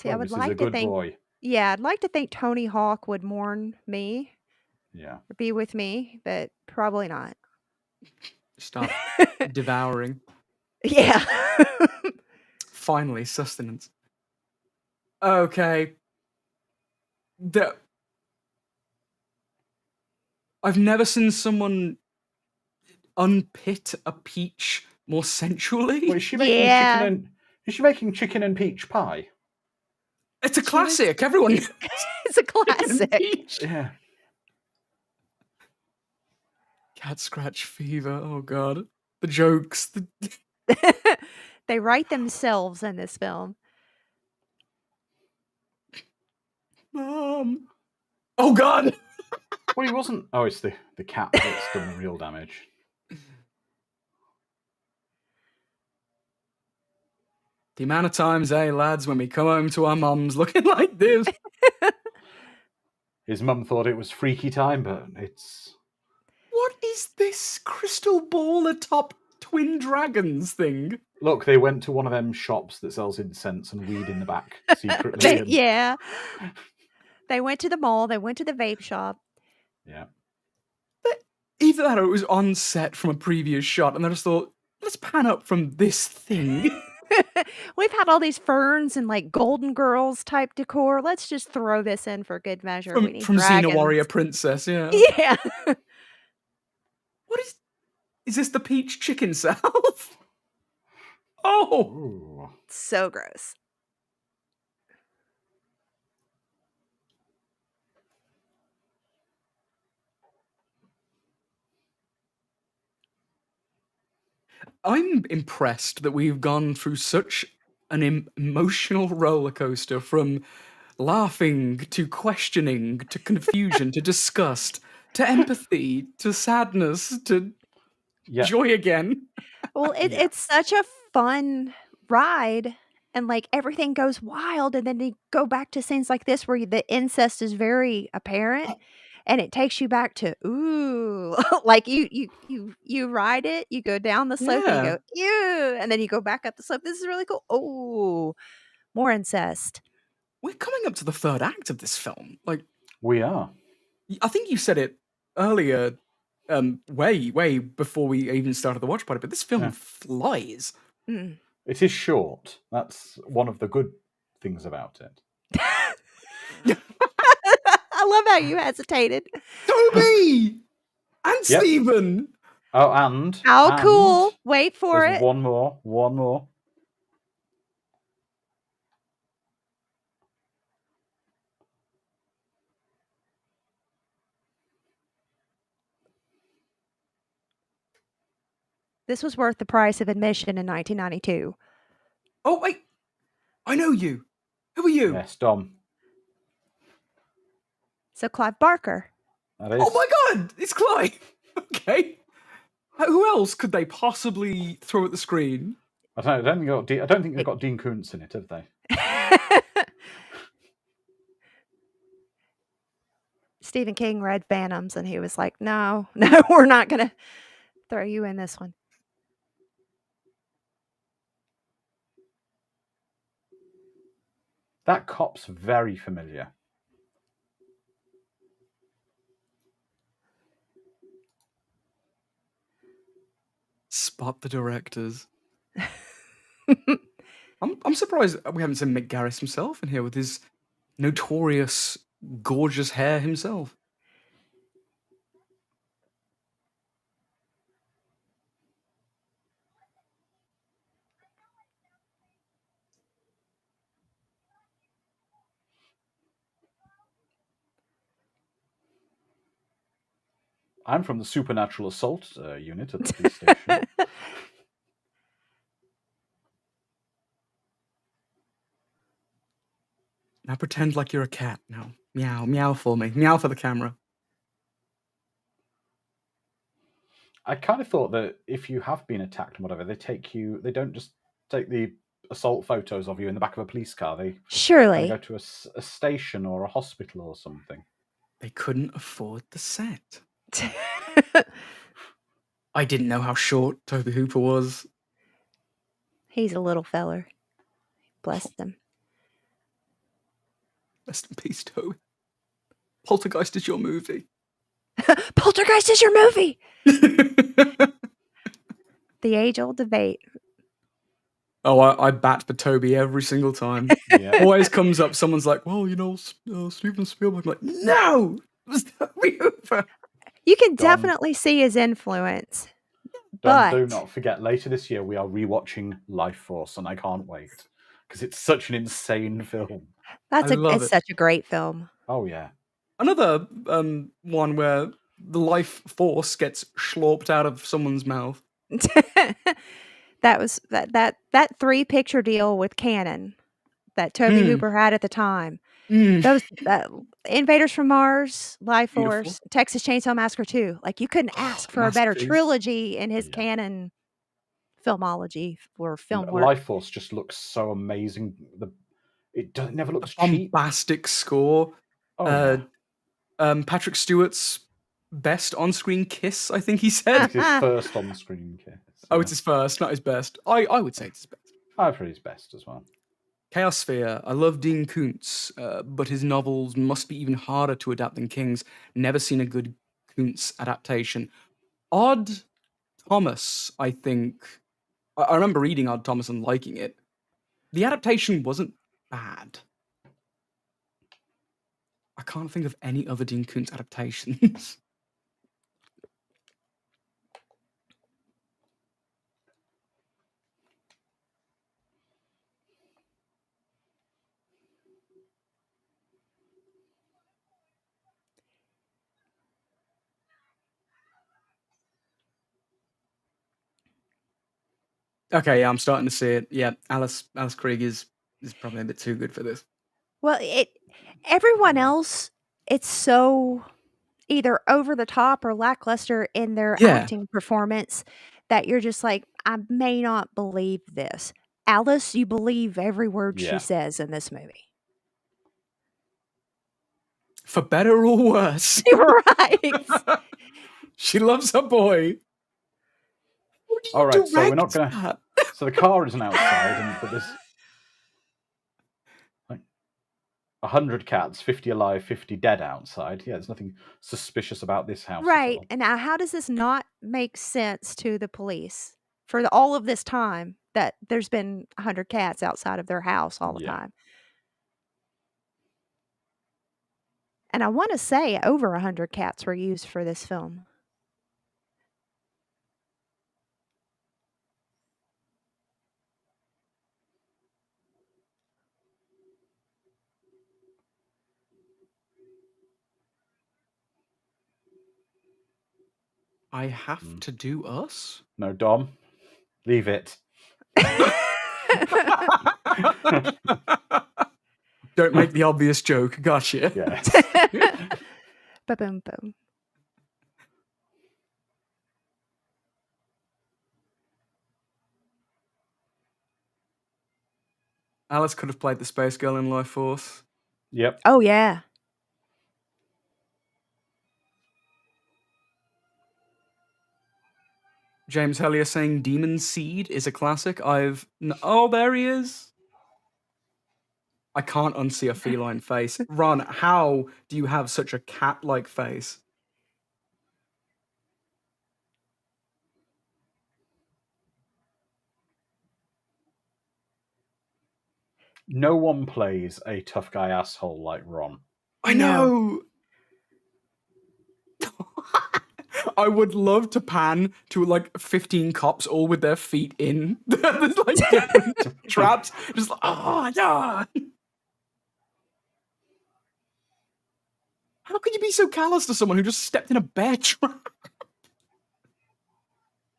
See, I would Clovis is a like to good think boy. yeah, I'd like to think Tony Hawk would mourn me Yeah. or be with me, but probably not. Start devouring. Yeah. Finally, sustenance. Okay. I've never seen someone unpit a peach more sensually. Well, is she making Yeah. is she making chicken and peach pie? It's a She was classic. Everyone knows It's a chicken and classic. peach. Yeah. Cat scratch fever. Oh god. The jokes. They write themselves in this film. Mom. Oh god. Well, he wasn't. Oh, it's the cat that's done the real damage. The amount of times, lads, when we come home to our mums looking like this. His mum thought it was freaky time, but it's... What is this crystal ball atop twin dragons thing? Look, they went to one of them shops that sells incense and weed in the back secretly. Yeah. They went to the mall. They went to the vape shop. Yeah. But either that or it was on set from a previous shot, and I just thought, let's pan up from this thing. We've had all these ferns and like Golden Girls type decor. Let's just throw this in for good measure. We need From dragons. Xena Warrior Princess, yeah. Yeah. What is this the peach chicken south? Oh! Ooh. So gross. I'm impressed that we've gone through such an emotional roller coaster from laughing to questioning to confusion to disgust to empathy to sadness to joy again. Well, it's such a fun ride, and like everything goes wild, and then you go back to scenes like this where the incest is very apparent, and it takes you back to ooh, like you ride it, you go down the slope, and you go ew, and then you go back up the slope. This is really cool. Oh, more incest. We're coming up to the third act of this film. Like we are. I think you said it earlier, way before we even started the watch party, but this film flies. Mm. It is short. That's one of the good things about it. I love how you hesitated. Toby! And Stephen! Oh, and... How cool. Wait for it. One more. This was worth the price of admission in 1992. Oh, wait. I know you. Who are you? Yes, Dom. So Clive Barker. That is. Oh my god, it's Clive. Okay. Who else could they possibly throw at the screen? I don't think they've got Dean Koontz in it, have they? Stephen King read Phantoms, and he was like, no, we're not going to throw you in this one. That cop's very familiar. Spot the directors. I'm surprised we haven't seen Mick Garris himself in here with his notorious, gorgeous hair himself. I'm from the Supernatural Assault unit at the police station. Now pretend like you're a cat. Now meow, meow for me. Meow for the camera. I kind of thought that if you have been attacked and whatever, they don't just take the assault photos of you in the back of a police car. They surely go to a station or a hospital or something. They couldn't afford the set. I didn't know how short Toby Hooper was. He's a little feller. Bless him. Rest in peace, Toby. Poltergeist is your movie. Poltergeist is your movie. The age-old debate. Oh, I bat for Toby every single time. Yeah. Always comes up, someone's like, well, Steven Spielberg. I'm like, no! It was Toby Hooper. You can definitely see his influence. Dom, do not forget, later this year we are rewatching Life Force, and I can't wait because it's such an insane film. It's such a great film. Oh yeah. Another one where the life force gets slurped out of someone's mouth. That was that 3-picture deal with Canon that Toby Hooper had at the time. Those Invaders from Mars, Life Force, Texas Chainsaw Massacre 2. Like, you couldn't ask for a better trilogy in his canon filmology or film work. Life Force just looks so amazing. It never looks cheap. Bombastic score. Oh, Patrick Stewart's best on-screen kiss, I think he said. It's his first on-screen kiss. Oh, it's his first, not his best. I would say it's his best. I've heard his best as well. Chaos Sphere. I love Dean Koontz, but his novels must be even harder to adapt than King's. Never seen a good Koontz adaptation. Odd Thomas, I think. I remember reading Odd Thomas and liking it. The adaptation wasn't bad. I can't think of any other Dean Koontz adaptations. Okay, yeah, I'm starting to see it. Yeah, Alice Krieg is probably a bit too good for this. Well, everyone else, it's so either over the top or lackluster in their acting performance that you're just like, I may not believe this. Alice, you believe every word she says in this movie. For better or worse. Right. She loves her boy. All right, so we're not gonna. So the car isn't outside, but there's like 100 cats, 50 alive, 50 dead outside. Yeah, there's nothing suspicious about this house. Right. And now, how does this not make sense to the police for all of this time that there's been 100 cats outside of their house all the time? And I want to say over 100 cats were used for this film. I have to do Us? No, Dom. Leave it. Don't make the obvious joke. Gotcha. Yeah. Ba-boom, boom. Alice could have played the space girl in Life Force. Yep. Oh, yeah. James Hellier saying Demon Seed is a classic. Oh, there he is. I can't unsee a feline face. Ron, how do you have such a cat-like face? No one plays a tough guy asshole like Ron. I know. I would love to pan to like 15 cops all with their feet in. There's like different traps. Just like, oh, yeah. How could you be so callous to someone who just stepped in a bear trap?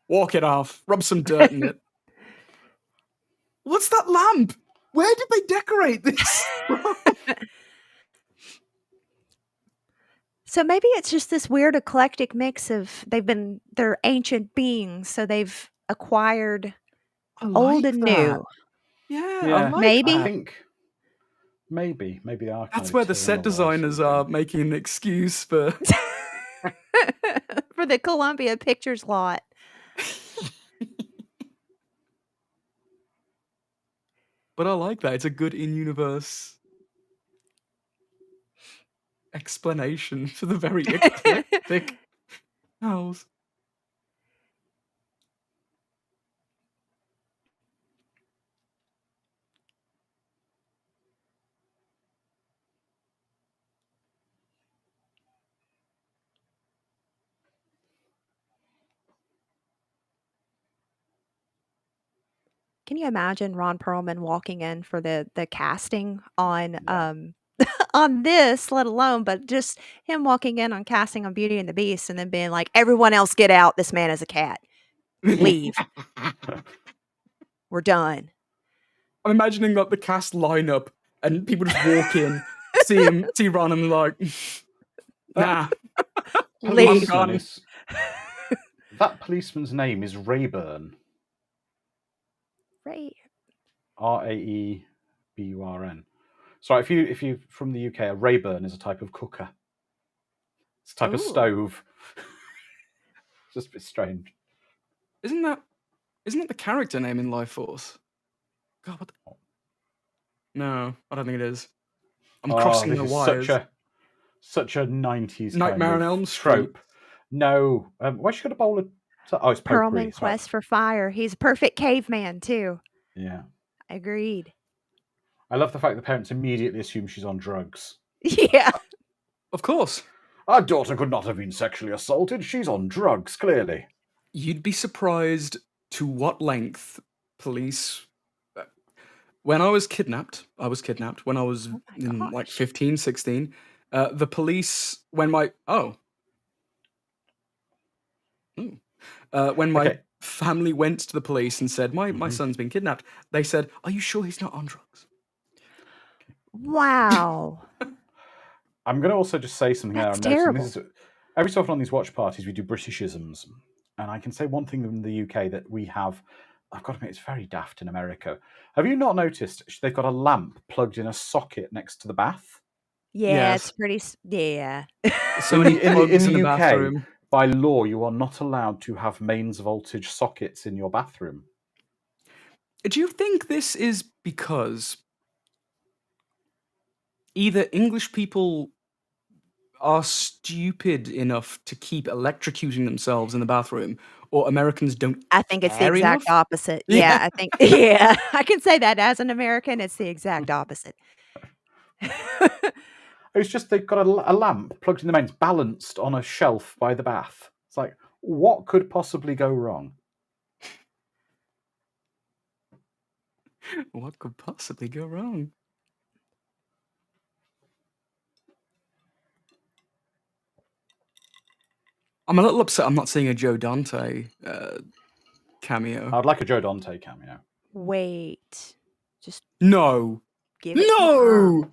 Walk it off. Rub some dirt in it. What's that lamp? Where did they decorate this? So maybe it's just this weird eclectic mix of they're ancient beings, so they've acquired old and new. Yeah, maybe. I think maybe they are. That's where the set designers are making an excuse for for the Columbia Pictures lot. But I like that. It's a good in-universe explanation for the very eclectic house. Can you imagine Ron Perlman walking in for the casting on, on this, let alone, but just him walking in on casting on Beauty and the Beast and then being like, "Everyone else get out. This man is a cat. Leave. We're done." I'm imagining like the cast lineup and people just walk in, see Ron and like, nah. Leave. That policeman's name is Rayburn. Ray. Raeburn. Sorry, if you from the UK, a Rayburn is a type of cooker. It's a type of stove. It's just a bit strange. Isn't that the character name in Life Force? God, what? No, I don't think it is. I'm crossing the wires. Such a 90s Nightmare on Elm Street trope. No, why she got a bowl of? Oh, it's potpourri. Perlman Quest for Fire. He's a perfect caveman too. Yeah, agreed. I love the fact the parents immediately assume she's on drugs. Yeah, of course. Our daughter could not have been sexually assaulted. She's on drugs, clearly. You'd be surprised to what length police. When I was kidnapped when I was in like 15, 16. The police, when my family went to the police and said, my son's been kidnapped, they said, "Are you sure he's not on drugs?" Wow. I'm going to also just say something That's there. terrible. Every so often on these watch parties, we do Britishisms. And I can say one thing in the UK that we have, I've got to admit, it's very daft in America. Have you not noticed they've got a lamp plugged in a socket next to the bath? Yeah, Yes. it's pretty. Yeah. So many plugs in the UK, bathroom. by law, you are not allowed to have mains voltage sockets in your bathroom. Do you think this is because either English people are stupid enough to keep electrocuting themselves in the bathroom, or Americans don't? I think it's the care exact enough? opposite. Yeah, I think. Yeah, I can say that as an American, it's the exact opposite. It's just they've got a lamp plugged in the mains, balanced on a shelf by the bath. It's like, what could possibly go wrong? What could possibly go wrong? I'm a little upset I'm not seeing a Joe Dante cameo. I'd like a Joe Dante cameo. Wait, just No. give it some time.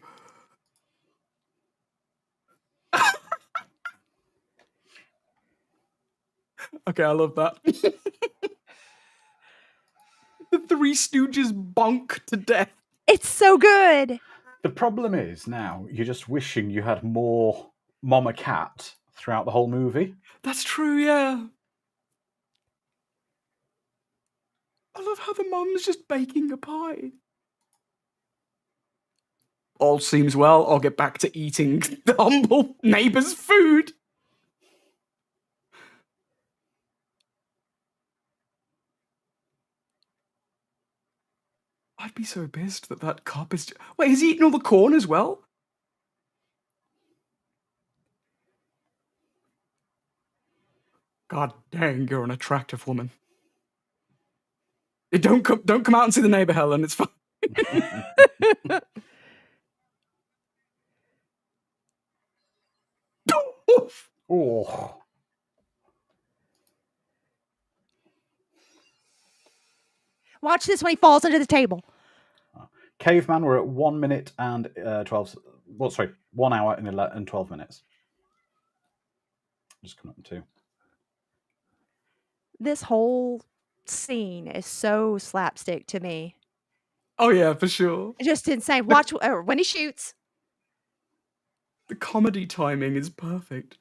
Okay, I love that. The Three Stooges bonk to death. It's so good. The problem is now you're just wishing you had more Mama Cat throughout the whole movie. That's true, yeah. I love how the mum's just baking a pie. All seems well. I'll get back to eating the humble neighbour's food. I'd be so pissed that cop is... Wait, is he eating all the corn as well? God dang, you're an attractive woman. Don't come out and see the neighbour, Helen. It's fine. Oh. Watch this when he falls under the table. Caveman, we're at 1 minute and 12. Well, sorry, 1 hour and 12 minutes. Just come up to. This whole scene is so slapstick to me. Oh yeah, for sure. Just insane. Watch when he shoots. The comedy timing is perfect.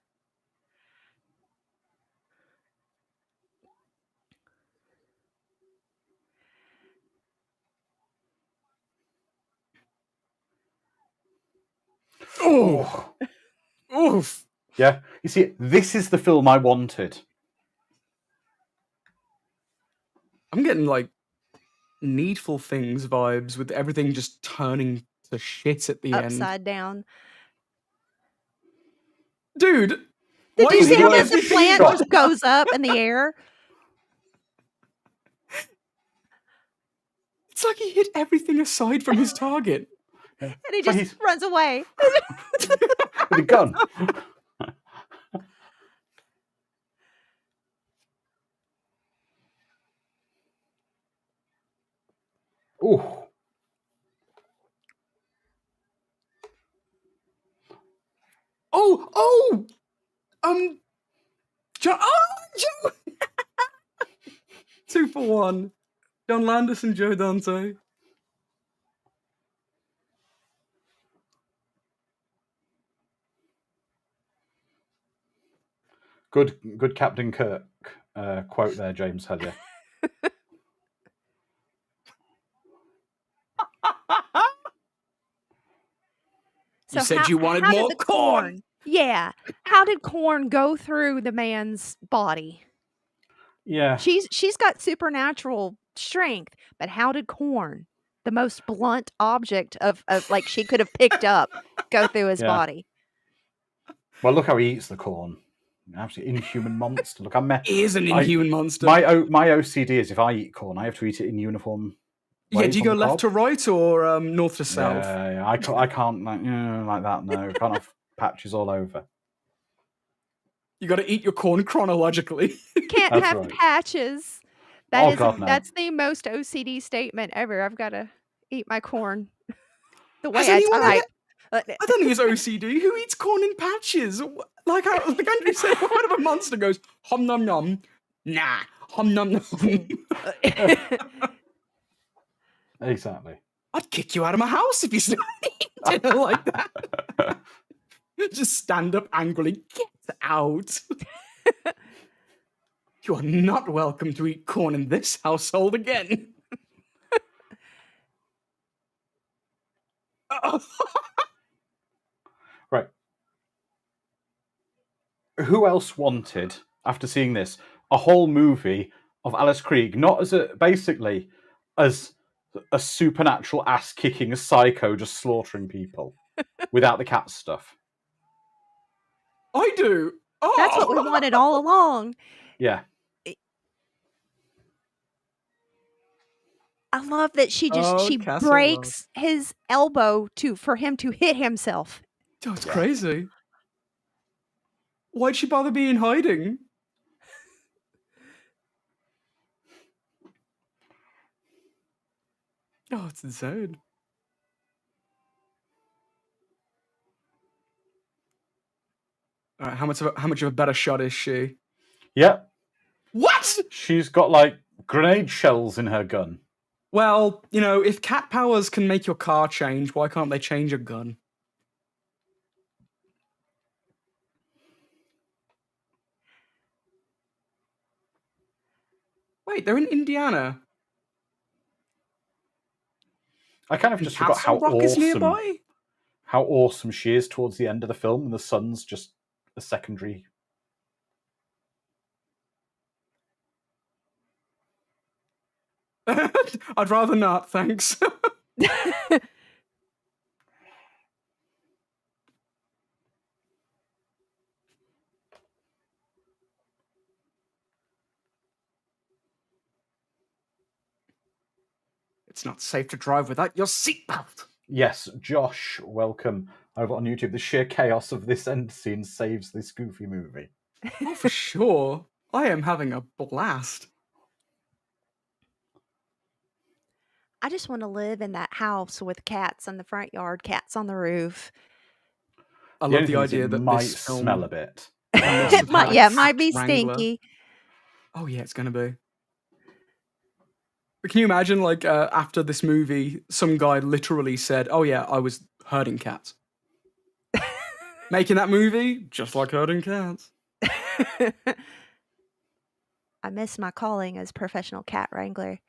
Oh. Oof. Yeah, you see, this is the film I wanted. I'm getting like Needful Things vibes with everything just turning to shit at the end. Upside down. Dude, Did you see how worst the plant shot. just goes up in the air? It's like he hit everything aside from his target. And he So just runs away. with a gun. Ooh. Oh! John. Joe! 2 for 1. John Landis and Joe Dante. Good Captain Kirk quote there, James had you. You said you wanted how more did the corn. Yeah. How did corn go through the man's body? Yeah. She's got supernatural strength, but how did corn, the most blunt object of like she could have picked up, go through his body? Well, look how he eats the corn. Absolutely inhuman monster. Look, He is an inhuman monster. My OCD is if I eat corn, I have to eat it in uniform. Yeah, do you go left to right or north to south? Yeah, I can't like that. No, can't have patches all over. You got to eat your corn chronologically. Can't That's have right. patches. God, no. That's the most OCD statement ever. I've got to eat my corn the way Has I anyone type. I don't think it's OCD. Who eats corn in patches? Like Andrew said, what kind of a monster goes, hum num num? Nah, hum num num. Exactly. I'd kick you out of my house if you started eating dinner like that. Just stand up angrily. Get out. You are not welcome to eat corn in this household again. Right. Who else wanted, after seeing this, a whole movie of Alice Krige, not as basically as a supernatural ass-kicking psycho just slaughtering people without the cat stuff? I do. Oh. That's what we wanted all along. Yeah. I love that she breaks his elbow for him to hit himself. Oh, it's crazy. Why'd she bother being in hiding? Oh, it's insane. All right, how much of a better shot is she? Yeah. What? She's got like grenade shells in her gun. Well, if cat powers can make your car change, why can't they change a gun? Wait, they're in Indiana. I kind of just forgot how awesome nearby? How awesome she is towards the end of the film, and the sun's just a secondary. I'd rather not, thanks. It's not safe to drive without your seatbelt. Yes, Josh, welcome over on YouTube. The sheer chaos of this end scene saves this goofy movie. Oh, for sure. I am having a blast. I just want to live in that house with cats in the front yard, cats on the roof. I love the idea that might this film smell a bit. It might be stinky. Oh yeah, it's gonna be. But can you imagine, like, after this movie, some guy literally said, "Oh yeah, I was herding cats." Making that movie just like herding cats. I miss my calling as professional cat wrangler.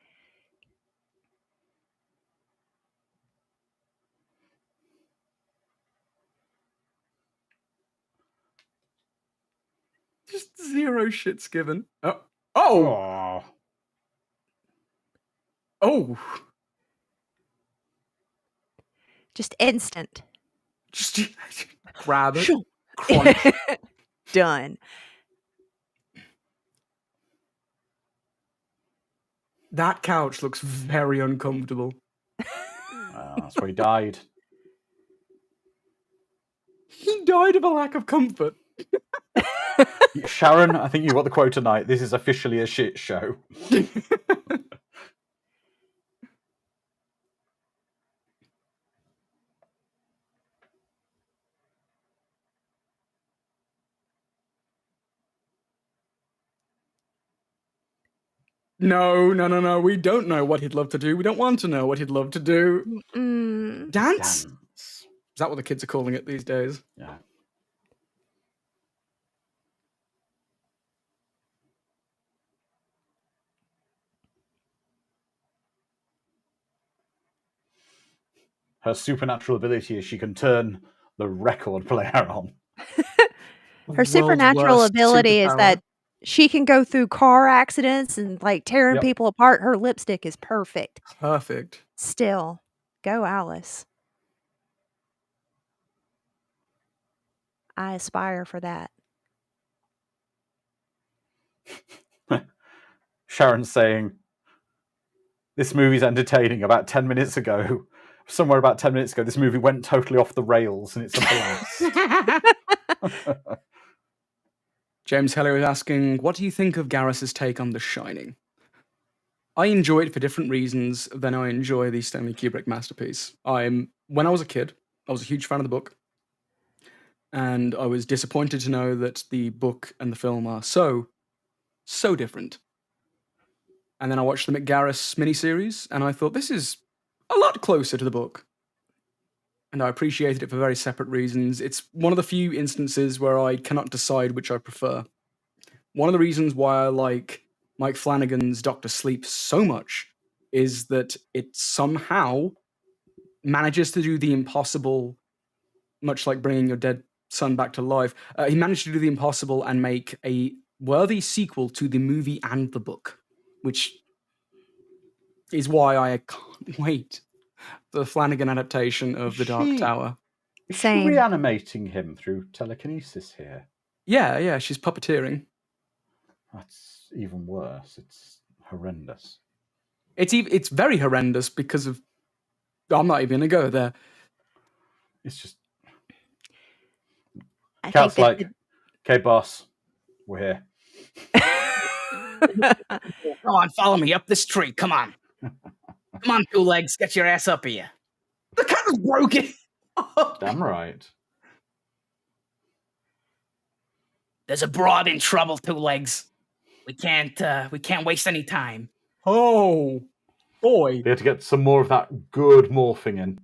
Zero shits given. Oh. Oh. Oh. Just instant. Just grab it. Crunch. Done. That couch looks very uncomfortable. That's where he died. He died of a lack of comfort. Sharon, I think you got the quote tonight. This is officially a shit show. No. We don't know what he'd love to do. We don't want to know what he'd love to do. Dance? Is that what the kids are calling it these days? Yeah. Her supernatural ability is she can turn the record player on. Her supernatural ability is that she can go through car accidents and like tearing people apart. Her lipstick is perfect. Perfect. Still, go Alice. I aspire for that. Sharon's saying, this movie's entertaining. About 10 minutes ago, somewhere about 10 minutes ago, this movie went totally off the rails and it's a blast. James Heller is asking, what do you think of Garrus's take on The Shining? I enjoy it for different reasons than I enjoy the Stanley Kubrick masterpiece. When I was a kid, I was a huge fan of the book. And I was disappointed to know that the book and the film are so different. And then I watched the McGarris miniseries, and I thought, this is a lot closer to the book. And I appreciated it for very separate reasons. It's one of the few instances where I cannot decide which I prefer. One of the reasons why I like Mike Flanagan's Dr. Sleep so much is that it somehow manages to do the impossible, much like bringing your dead son back to life. He managed to do the impossible and make a worthy sequel to the movie and the book, which is why I can't wait for the Flanagan adaptation of The Dark Tower. Is she reanimating him through telekinesis here? Yeah, she's puppeteering. That's even worse. It's horrendous. It's very horrendous because of... I'm not even going to go there. It's just... Cat's like, okay, boss, we're here. Go on, follow me up this tree. Come on. Come on, two legs. Get your ass up here. The cat is broken. Damn right. There's a broad in trouble, two legs. We can't waste any time. Oh, boy. We had to get some more of that good morphing in.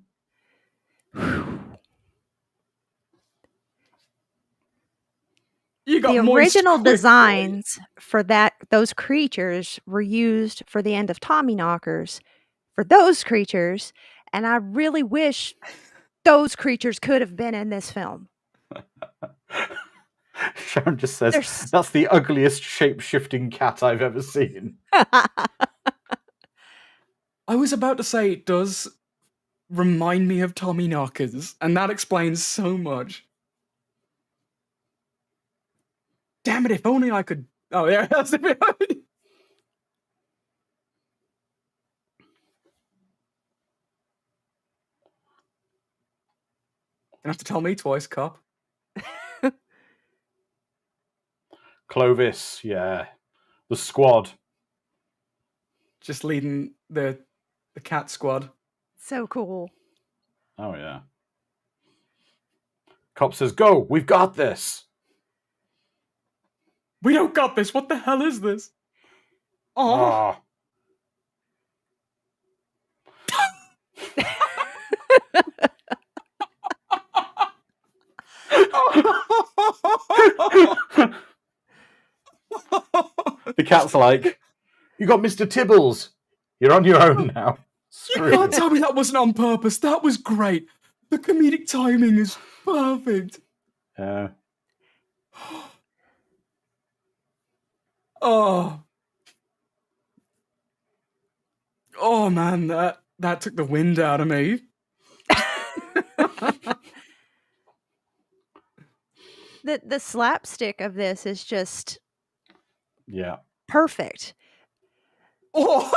The original designs for those creatures were used for the end of Tommyknockers for those creatures, and I really wish those creatures could have been in this film. Sharon just says, that's the ugliest shape-shifting cat I've ever seen. I was about to say, it does remind me of Tommyknockers, and that explains so much. Damn it, if only I could... Oh, yeah, that's the bit. You have to tell me twice, cop. Clovis, yeah. The squad. Just leading the cat squad. So cool. Oh, yeah. Cop says, go, we've got this. We don't got this. What the hell is this? Oh. The cat's like, you got Mr. Tibbles. You're on your own now. You can't tell me that wasn't on purpose. That was great. The comedic timing is perfect. Oh. Oh man, that took the wind out of me. The slapstick of this is just perfect. Oh.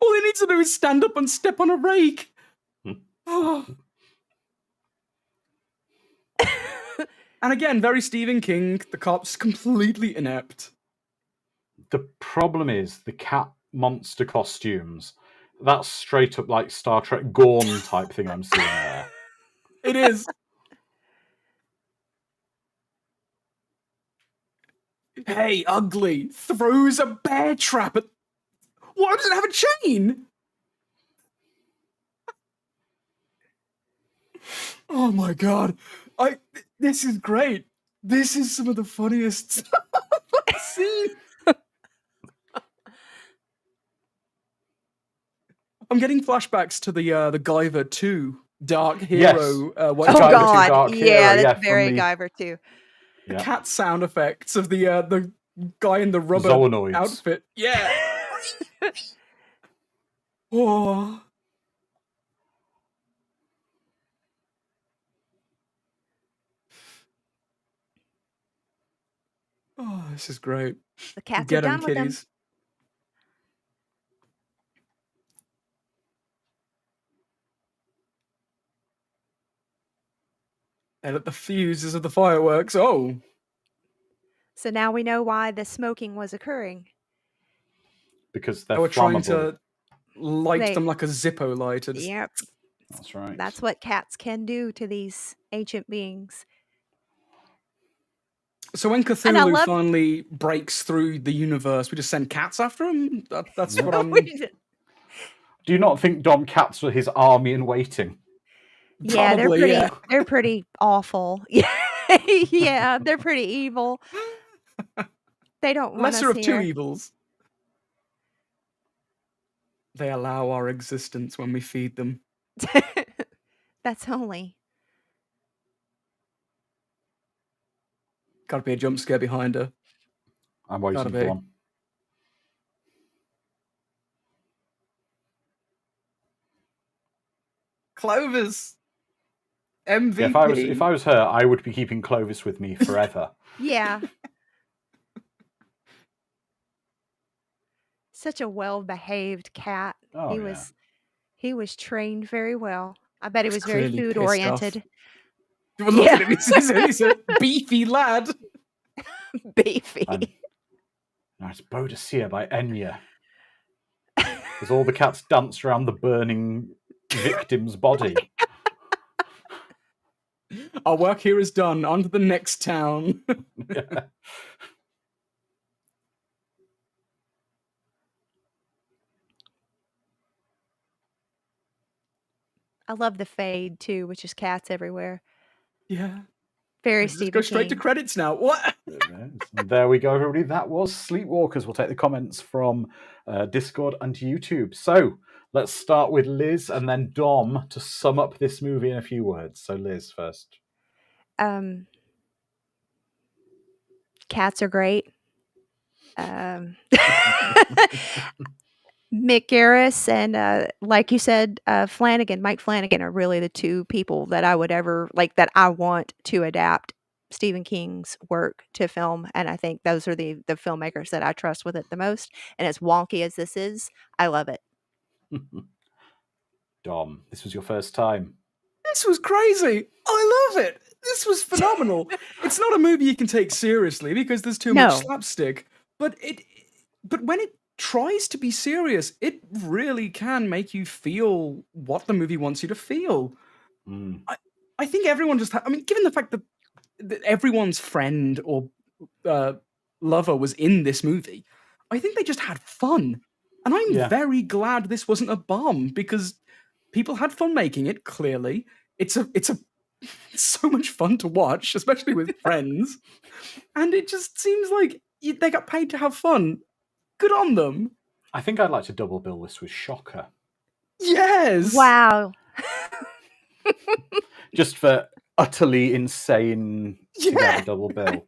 All he needs to do is stand up and step on a rake. Oh. And again, very Stephen King. The cop's completely inept. The problem is the cat monster costumes. That's straight up like Star Trek Gorn type thing I'm seeing there. It is. Hey, ugly, throws a bear trap at... Why does it have a chain? Oh my god. This is great. This is some of the funniest stuff I've seen. I'm getting flashbacks to the Guyver 2 Dark Hero. Oh god, yeah, that's very Guyver 2. The cat sound effects of the guy in the rubber Zoonoids outfit. Yeah. Oh. Oh, this is great. The cats are done with him. They lit the fuses of the fireworks. Oh. So now we know why the smoking was occurring. Because they were flammable. Trying to light them like a Zippo lighter. Yep. That's right. That's what cats can do to these ancient beings. So when Cthulhu finally breaks through the universe, we just send cats after him? That's what I'm... Do you not think Dom cats were his army in waiting? Yeah, Probably, they're pretty awful. Yeah, they're pretty evil. They don't want Lesser us of here. two evils. They allow our existence when we feed them. That's only. Gotta be a jump scare behind her. I'm waiting for one. Clovis! MVP. Yeah, if I was her, I would be keeping Clovis with me forever. Yeah. Such a well-behaved cat. Oh, he was trained very well. I bet he was very food-oriented. Look at him, he's a beefy lad. Beefy. Now it's Boadicea by Enya. As all the cats dance around the burning victim's body. Our work here is done. On to the next town. Yeah. I love the fade too, which is cats everywhere. Yeah. Very Stephen King. Go straight to credits now. What? There we go, everybody. That was Sleepwalkers. We'll take the comments from Discord and YouTube. So let's start with Liz and then Dom to sum up this movie in a few words. So Liz first. Cats are great. Mick Garris and like you said, Mike Flanagan are really the two people that I would ever that I want to adapt Stephen King's work to film, and I think those are the filmmakers that I trust with it the most. And as wonky as this is, I love it. Dom, this was your first time. This was crazy. I love it. This was phenomenal. It's not a movie you can take seriously because there's too much slapstick, but when it tries to be serious, it really can make you feel what the movie wants you to feel. I think everyone just given the fact that everyone's friend or lover was in this movie, I think they just had fun. And I'm very glad this wasn't a bomb because people had fun making it, clearly. It's so much fun to watch, especially with friends. And it just seems like they got paid to have fun. Good on them. I think I'd like to double bill this with Shocker. Yes! Wow. Just for utterly insane to get a double bill.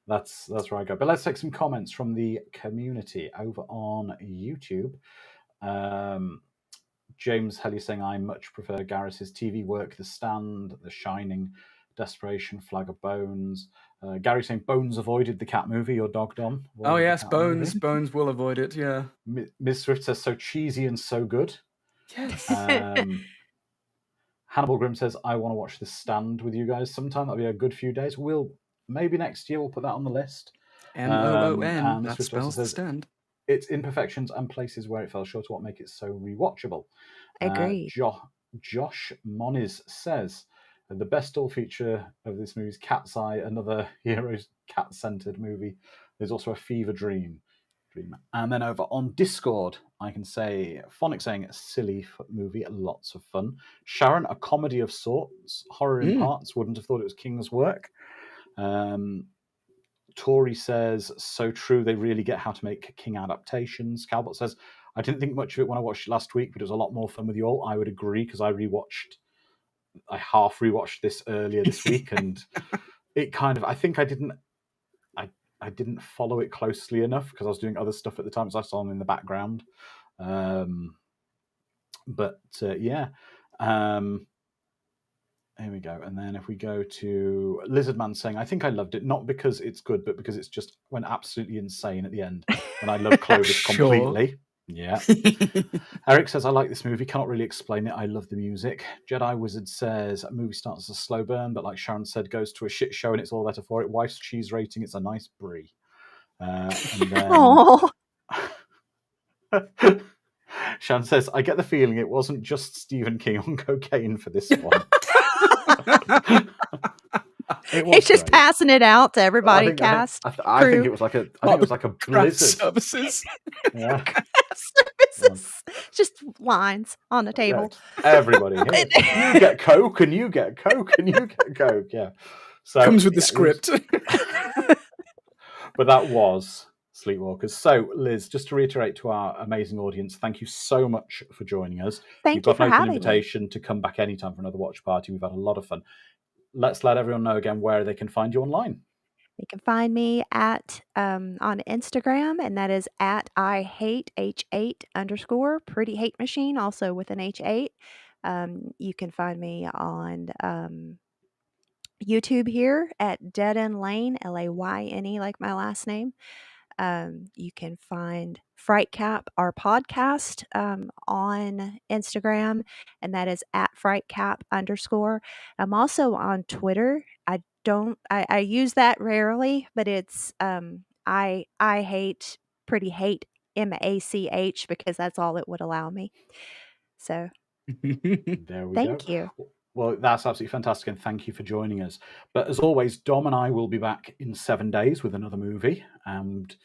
That's where I go. But let's take some comments from the community over on YouTube. James Helly saying, I much prefer Garris's TV work, The Stand, The Shining, Desperation, Flag of Bones. Gary saying, Bones avoided the cat movie, your dog Dom. Oh, yes, Bones will avoid it, yeah. Ms. Swift says, so cheesy and so good. Yes. Hannibal Grimm says, I want to watch The Stand with you guys sometime. That'll be a good few days. Maybe next year we'll put that on the list. MOON, that spells The Stand. Its imperfections and places where it fell short are what make it so rewatchable. Agreed. Josh Moniz says, the best still feature of this movie is Cat's Eye, another hero's cat-centered movie. There's also a Fever Dream. And then over on Discord, I can say, Phonic saying, silly movie, lots of fun. Sharon, a comedy of sorts, horror in parts, wouldn't have thought it was King's work. Tori says, so true, they really get how to make King adaptations. Calbot says, I didn't think much of it when I watched it last week, but it was a lot more fun with you all. I would agree, because I half rewatched this earlier this week, and it kind of, I think I didn't follow it closely enough because I was doing other stuff at the time, so I saw them in the background. Here we go. And then if we go to Lizardman saying, I think I loved it, not because it's good, but because it's just went absolutely insane at the end. And I love Clovis completely. Yeah. Eric says, I like this movie. Cannot really explain it. I love the music. Jedi Wizard says, a movie starts as a slow burn, but like Sharon said, goes to a shit show and it's all better for it. Wife's cheese rating, it's a nice brie. And then... Sharon says, I get the feeling it wasn't just Stephen King on cocaine for this one. He's just passing it out to everybody. Cast. I think it was like a blizzard. Services. Yeah. Services. Just lines on the table. Right. Everybody, hey, you get Coke and you get Coke and you get Coke. Yeah. So comes with the script. But that was Sleepwalkers. So, Liz, just to reiterate to our amazing audience, thank you so much for joining us. Thank you for having me. You've got an invitation to come back anytime for another watch party. We've had a lot of fun. Let's let everyone know again where they can find you online. They can find me at on Instagram, and that is at @H8_ Pretty Hate Machine, also with an H8. You can find me on YouTube here at Dead End Lane, LAYNE, like my last name. You can find Frightcap, our podcast, on Instagram, and that is at @FrightCap_. I'm also on Twitter. I use that rarely, but it's I hate Pretty Hate MACH because that's all it would allow me. So there we go. Thank you. Well, that's absolutely fantastic, and thank you for joining us. But as always, Dom and I will be back in 7 days with another movie, and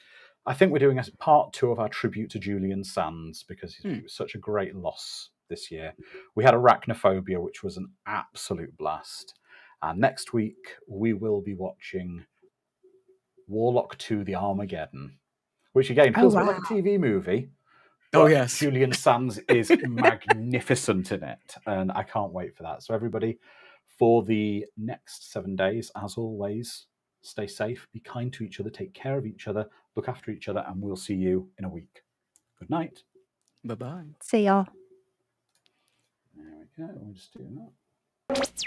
I think we're doing a part 2 of our tribute to Julian Sands because he was such a great loss this year. We had Arachnophobia, which was an absolute blast. And next week, we will be watching Warlock 2: The Armageddon, which again feels a bit like a TV movie. Oh, yes. Julian Sands is magnificent in it, and I can't wait for that. So everybody, for the next 7 days, as always, stay safe, be kind to each other, take care of each other, look after each other, and we'll see you in a week. Good night. Bye-bye. See y'all. There we go. We'll just do that.